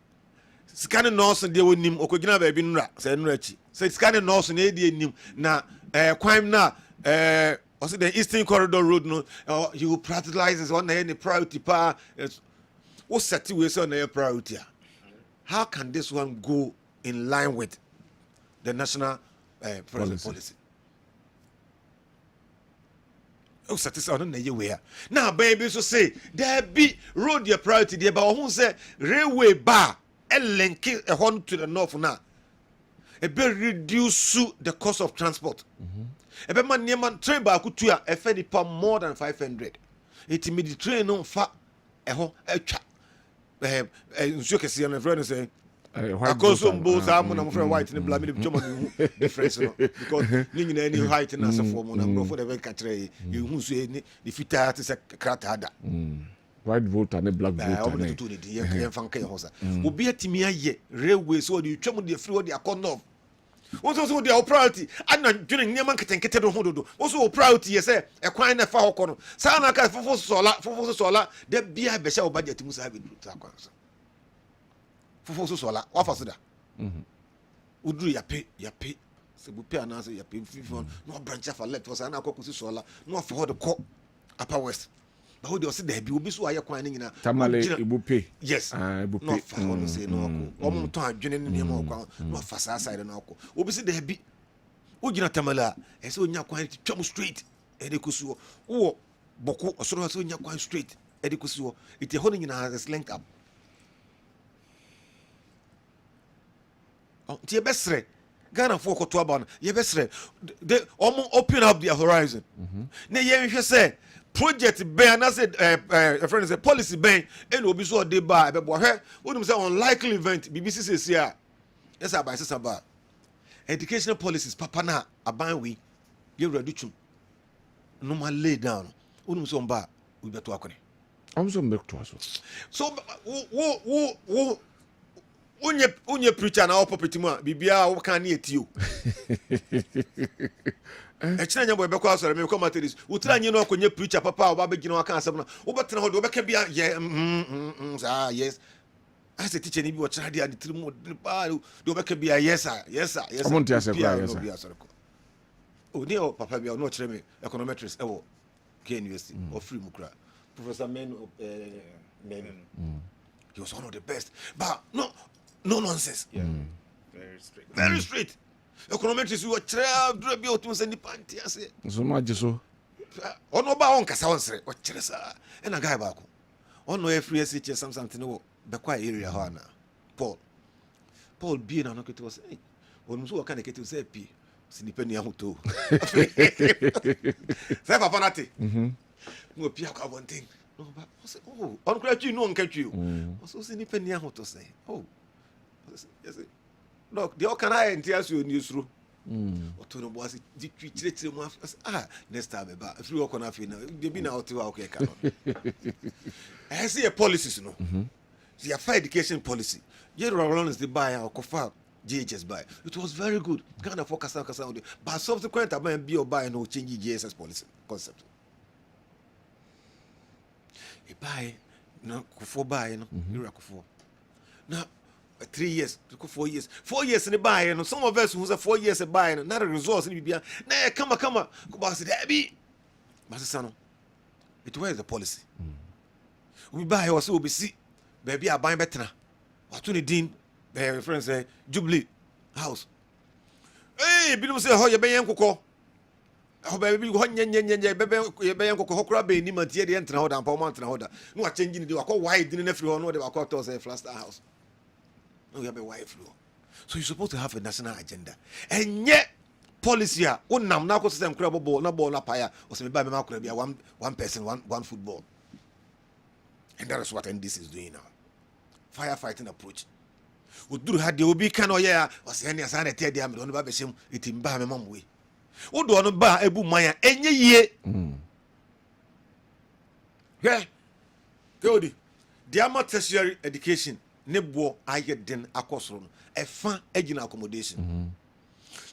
Scanning nurse and they will nim okogina baby nra say nrachi. Say scanning nurse na dey nim na crime na also the Eastern Corridor Road no you will practicalize this on any priority pa. What situation on their priority? How can this one go in line with the national policy? Oh, satisfied on the way. Now, baby, so say there be road your priority there, but who say railway bar and link a horn to the north now. A be reduce the cost of transport. A be man near train bar could to a fairly more than 500. It immediately train on fat a home a chat. Nsuo friend say akoso mbo sa mo na mo friend white ne bla me difference no because ni nyina any white na so form na bro for the very katre you hu so ni the fitaa te se krata ada white voter ne black voter ne to the ye fan kai hosa obi atimi aye railway so the twam the free the akono also the priority and na dwene nyama nketenkete do hododo also priority ye say e kwan na fa hokọ no sa na ka fofo sola de bia be sha obadi atimu sa be ta kwan so fofo sola wa fa so da uduru yape se bu pe ana se yape fifon no branch fa left was na akokusi sola no fa hod ko upper west but who dey say there be obi so aye kwan ni nyina tamale ibupe yes ibupe no fa hod say no ko o mo to adwene ni nyama ko no fa sa side no ko obi say there be o gina tamala e say onya kwan twam straight e dey kusuo wo boko osoro say onya kwan straight e dey kusuo it e hod nyina has link up oh tie besre Ghana for koto aba no ye besre they open up their horizon na ye hwe say project ben na say a friend say policy ben and obi so dey ba be bo hwe wonum say unlikely event BBC says here yes about sister ba educational policies papa na aban we ye ready to no ma lay down wonum so mba we beto akone so mbek to so wo unye preacher na opopeti mu a bibia wo kan na etio echina nya boy be kwa soro me ko materis utra nyi no konye preacher papa oba be gina wa kan asem na wo betena ho do be ka bia ye yes as a teacher ni bi wo chira dia trimu pa do be ka bia yes omonti ase kwa yes o ni o papa bia no chire me econometrics e wo KNUST or free mukra Professor Men he was one of the best but no nonsense. Yeah. Very strict. Very strict. Econometrics we were try be otu se ni panti ase. So much so. Ono ba on kasa on sere o kire sa. E na guy ba ko. Ono e free SH something wo be kwa area ho na. Paul be na no kete was eh. Onu so ka na kete say pi. Si ni pani ahuto. Say papa nati. No pi akwa one thing. No ba oh on kra twi no on ka twi o. So si ni pani ahuto say. Oh. Yes. Look, the Okana Ntie as you newsroom. Oto no boss di twitire mu next time ba free work na fi na de bi na oto okay ka no. I see a policies no. The fair education policy. You Rollins the buy or cofa GHS buy. It was very good. Kind of focus on but subsequent about be or buy no change GHS policy concept. A buy no kufo buy no kufo. Now 3 years, 4 years. 4 years in the buy, no. Some of us who say 4 years a buy, no, not a resource in Bibia. Nah, come, go back to that be. Masano. It was the policy. We buy also we see. Baby, I buy better. What to the dean? My friends say Jubilee House. Hey, Bill say how you buy yanko. Oh, baby, go baby, you buy yanko. Hokra be ni mantie the enter hold and power na hold. No changing the wako why didn't everyone know the wako to say Flaster House. No, you have a wife. So you're supposed to have a national agenda. And yet, policy, nam na ko system crab ball, na ball, na paya, or some by me one person, one football. And that is what NDC is doing now. Firefighting approach. Would do had the obi can or yeah, or say any assign a tear the army on the babishim, it in Bahama Mamwe. Would do on bar Ebu Maya any year. Yeah, Gody, the amateur tertiary education. Nebo aye den akosoro e fa agina accommodation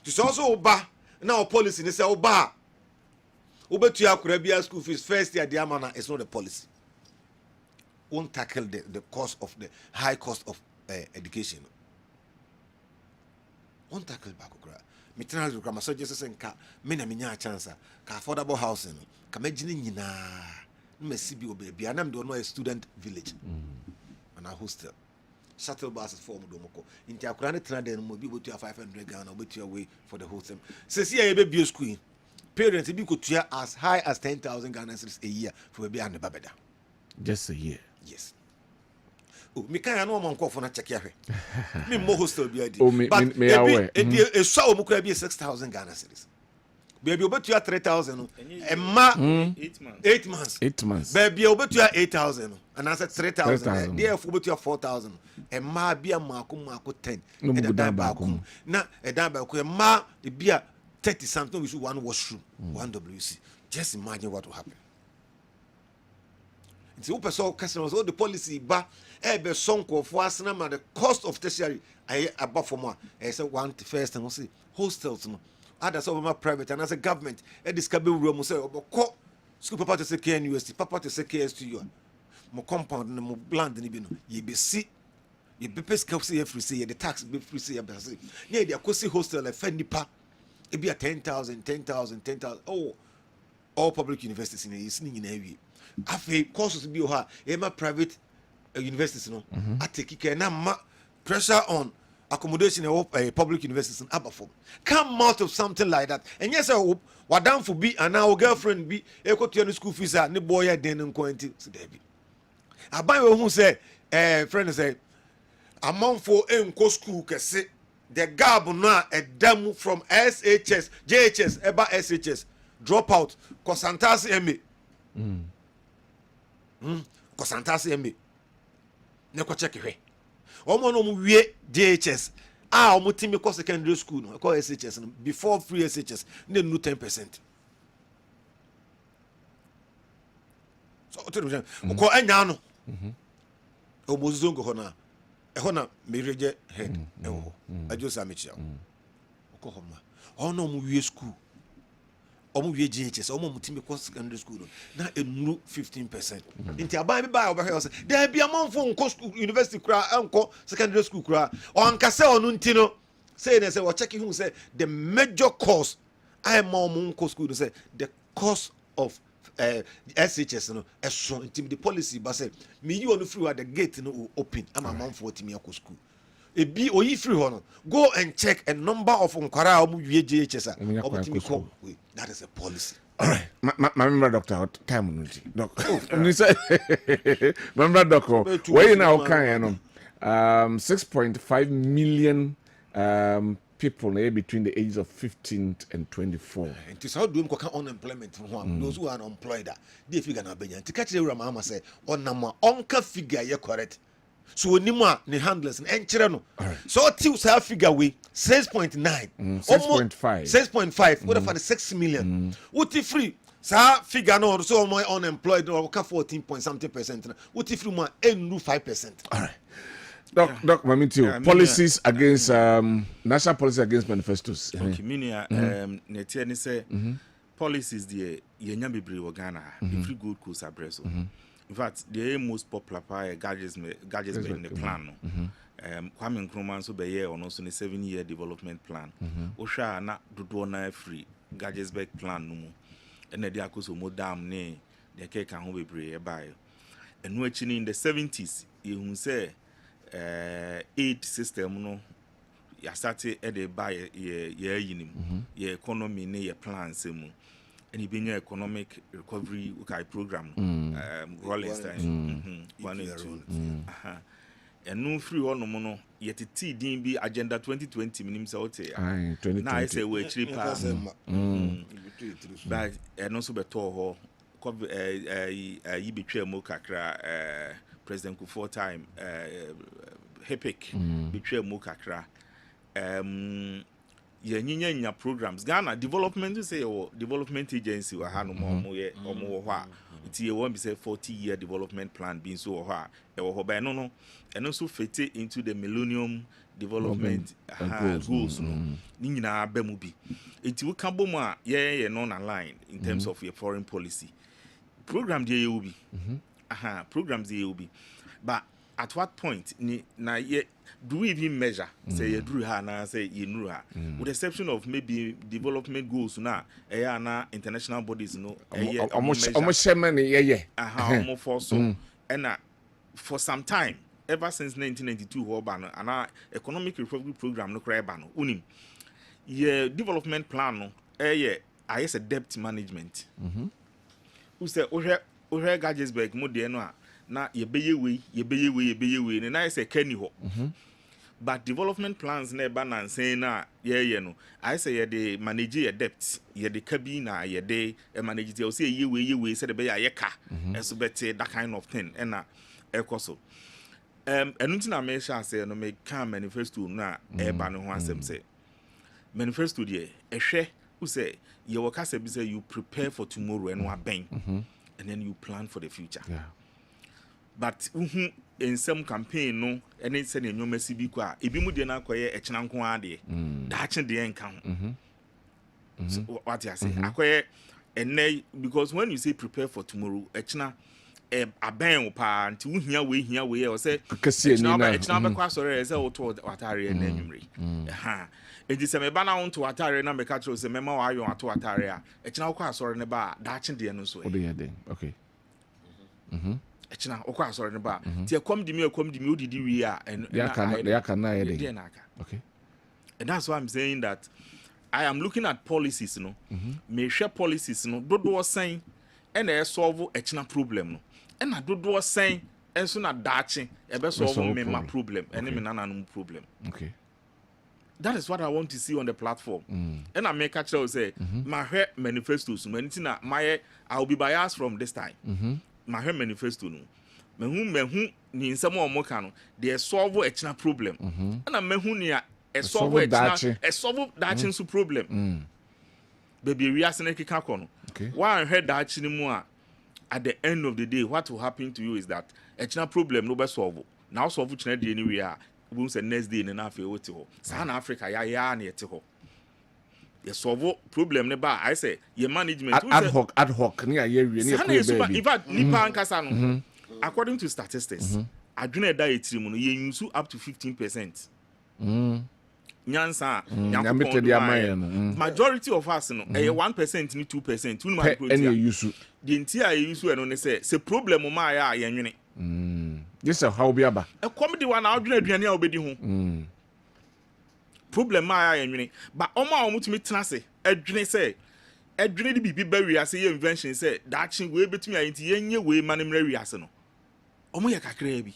this also oba now policy ne say oba obetu akura bia school fees first year the amana is not the policy won't tackle the cost of the high cost of education won't tackle bakokura mitena zo kama suggest say nka me na menya chance ka affordable housing ka magine nyina no mesi bi oba na me do no a student village and a hostel shuttle buses form domoko inti akura ne tena den mo bi botu 500 Ghana obetu away for the whole thing sesi ya be school parents bi ko tua as high as 10,000 Ghana cedis a year for be and babeda just a year. Yes. Oh, me kan no man for na check ya hwe me mo hostel bi adi but me aware e so o mo kura bi 6,000 Ghana cedis baby obetu 3,000 emma 8 months 8 months baby obetu 8,000 and I said 3,000 there for obetu 4,000 emma bia mako 10 e dan baako na e dan baako emma e bia 30 something we should one washroom one WC just imagine what will happen. It's open so customers all the policy ba e be sonko for asna ma the cost of tertiary I above for more I say one first and we see hostels no others over my private and as a government e discover room say oboko school papa to say KNUST papa to say KSTU mo compound no mo land ni bi no ye be see ye be pay say free say the tax be free say be say ne dey akosi hostel e fa nipa e be 10,000 oh all public universities in is ni nyina wi afi courses bi o ha e ma private universities no ateki ke na ma pressure on accommodation in public universities in Abafom. Come out of something like that. And yes, wadam for be and now girlfriend be a to school fees are ni boy then and quantity. So Debbie. I buy who say, friend say, a month for school can say the gab na a demo from SHS, JHS, eba SHS, drop out, Cosantasi MA. Cosantasi MA. Neko check it. Omo no mu wie DHS omo timi ko secondary school no ko SHS no before free SHS na nu 10%. So otu ko anya no omo zongo ho na mereje head ewo ajosa mechia ko ho ma ono mu wie school omo wie GHS omo mutimi ko secondary school na enu 15%. Inti aban bi ba over here say there be amount for school university kra enko secondary school kra on kase onu nti no say they say we check who say the major cause I am nko school say the cost of SHS no eso nti the policy ba say me you onu free at the gate no open am amount for timi akọ school e bi oyi free ho no go and check a number of nkwara omu wie GHS omu timi ko that is a policy. All right, my member doctor, time on doc. Member doctor, where you now can 6.5 million people between the ages of 15 and 24. And to how do you unemployment from those who are unemployed? They figure na benya. To catch the mama say on nama onka figure you correct. so onima ne handlers and no so till sa figure we 6.9 6.5 6.5 what for the 6 million what free sa figure no so more unemployed or 14 point something percent what free more 5%. All right. Doc, Mamintio, policies against national policy against manifestos. Okay, minia netiani say policies the yenya bebre wo Ghana if you good course abreso. In fact, the most popular gadgets in the plan. Kwame Nkrumah so be year on also the 7-year development plan. Osha na dodo na free gadgets back plan no mo. And the akoso mo dam ne the cake can ho bebre buy. And no in the 70s, you say aid system no ya started at the buy ye yinim ye economy ne ye plan semu and he been economic recovery program Rolling 1 and 2 and no free on no yet T DB agenda 2020 minimum say now I say we actually pass but and also beto ho yi betwe mo kakra President Kufuor time HEPIC between mo kakra nya programs Ghana development say development agency wa ha no mo ye omo ho a ti e won be say 40-year development plan bin so ho a e wo ho ba no and also fit into the millennium development goals no ni nyina ba mu bi enti wo ka bom a ye no na line in terms of your foreign policy program dey you bi programs dey you bi but at what point na do we even measure say you do ha na say you know ha with the exception of maybe development goals na na international bodies no almost shaman almost for so and for some time ever since 1992 ho ba no ana economic recovery program no kra ba no unim ye development plan no I say debt management who say ohwe Gadgesburg mo de no a na yebeye we na I say kani ho but development plans na ba na say na ye no I say ye de manage your debt ye de kabi na ye de manage the say ye we say de be ya ka eso bete that kind of thing na ekoso enunti na me sha say no me can manifesto na ba no ho asem say manifesto de ehwe who say you work as say you prepare for tomorrow and what bang and then you plan for the future. Yeah. But in some campaign no any say nyoma si bi kwa ebi mu de na akoye echena nko ade da che de enka ho. So what you say akoye ene because when you say prepare for tomorrow echena aben pa nti wo hia we o say echena be kwa sore say wo to watare na nwumre eji se me ba na wo to watare na me ka tro se mema wa ayon ato watare a echena wo kwa sore ne ba da che de no so okay echina okwa asore ne ba ti ekom di me odidi wi a okay and that's why I'm saying that I am looking at policies no me share policies no dodo sen and e solve echina problem no and na dodo sen enso na dache e be solve me ma problem and me nana problem. Okay, that is what I want to see on the platform. And I make a choice say my manifestos na my I'll be biased from this time. My manifesto no mehu ni nsem o moka no de solve a problem na mehu ni a solve a solve that so problem baby we asene kika kono one head that ni mu a at the end of the day what will happen to you is that a problem no be solve now solve china dey anywhere we say next day na afi wote ho sa na Africa ya na yete ho ye solve problem ne ba I say your management ad hoc ni aye wi ni in fact nipa ankasa no according to statistics adwene da etiri mu no ye use up to 15%. Nyansa majority of us no 1% ni 2% unu ma pro any use the entire use no ne say problem ma ya yenwene this is how be aba e come the one adwene aduane a obedi ho problem ma ya yenwene but omo mutumi tenase adwene di bibi ba wi ase ye invention say that chin we betumi ayinti yenye we manemra wi ase no omo ye kakra bi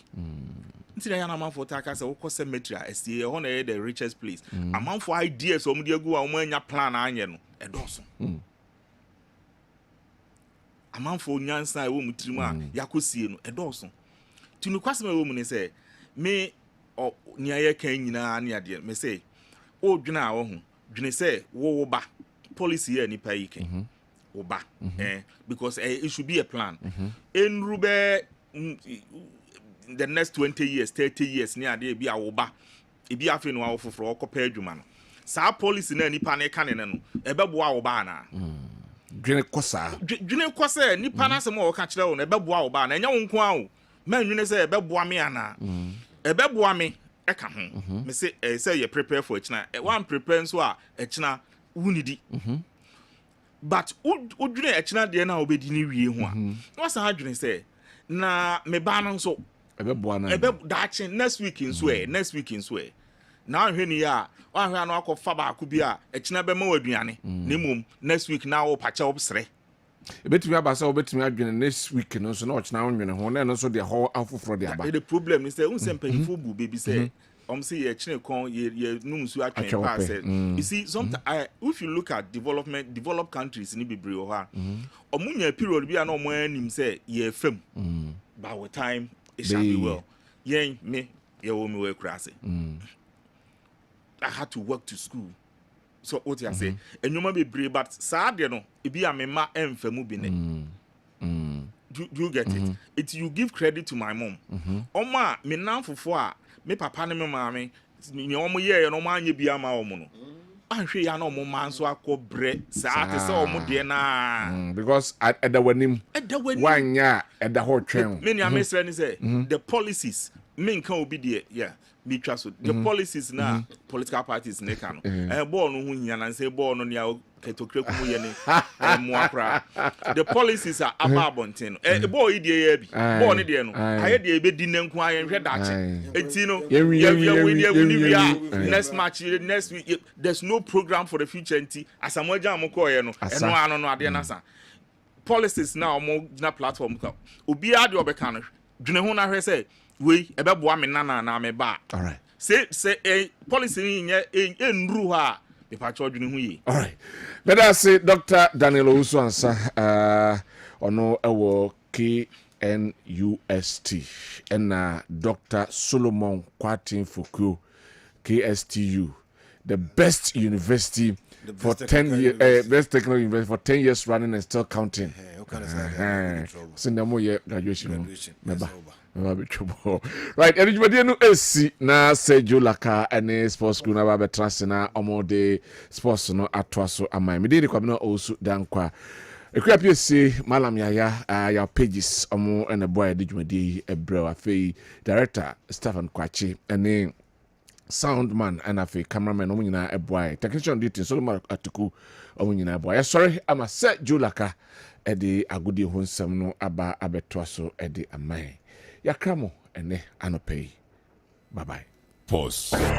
nti na man for taka say wo cemetery asie ho na the richest place amount for ideas omo de agu a omo anya plan anye no edoso amount for nyansa e wo mutirimu a yakosie no edoso tunu kwasema wo mu ne say me o nia ye kan nyina ne ade me say o dwena a wo ho dwene say wo ba policy ya nipa yi kan wo ba because it should be a plan enrube the next 20 years 30 years ne ade bi a wo ba e bi afi no awofofro okopa adwuma no sa policy na nipa ne ka ne no ebeboa wo ba na dwene kosa nipa na se mo wo ka kire wo na ebeboa wo ba na enya wo nko a wo man nwene se ebeboa me ana ebeboa me e ka ho me say you prepare for echina one prepare so a echina wunidi but udwene echina de na obedi ni wie ho a no sa ha dwene se na me ba no so ebeboa na dachi next week in so na ahwe ni ya ahwe anu akọfa ba ko bi a echina be ma waduane na mum next week na wo pacha obsre ebetumi abasa obetumi adwene next week no so na ochina wonwene ho na no so de ho afoforo de aba the problem is say unsempanifo bu baby say say ye chine kon ye numsu atwen pa say you see sometimes if you look at developed countries ni bebre o ha omunya period bi a na omo anim say ye fam by the time it shall be well yen me ye wo me we krase I had to work to school. So what you say? And you might be brave, but sad, you know, it be a mema enfemu bine. Do you get it? It you give credit to my mom. Oma, me nan for me papa ne me mama, me omo ye no man ye bi ama omo no. Ahwe ya no mo man so akobre sa te se omo de na. Because at the wanim. One ya at the whole train. Many are saying say the policies men can be there, yeah. Me trust the policies na political parties ne kan no ball no hu nya na say ball no nia ketokreku mu ye ne mo akra the policies are ababontin ball yi dey bi ball ne dey no aye dey be di nanku aye hwe dache enti no next match next week there's no program for the future enti asamoja amko ye no eno ano no ade na sa policies na omo na platform ka obi ade obeka no dwene ho na hwe say we ebeboa me na me ba all right say policy nye enru ha me pa chodwene hu yi all right better say Dr. Daniel Owusu ansa ono ewo KNUST and Dr. Solomon Kwatin Fokuo KSTU the best university for 10 years best technical university for 10 years running and still counting graduation right everybody no esi na Sergio Laka and sports school na ba transna omode sports no atwaso amai me dey Kwabena Owusu Dankwa ekwapie malam yaya your pages omo and a boy djumadi ebrew afei director Stephen Kwachi and sound man and afi cameraman omo nyina eboy technician duty Solomon Atuku omo nyina eboy sorry ama Sergio Laka edi agudi ho nsem no aba abetwaso edi amai yakramo ene anopei bye bye pause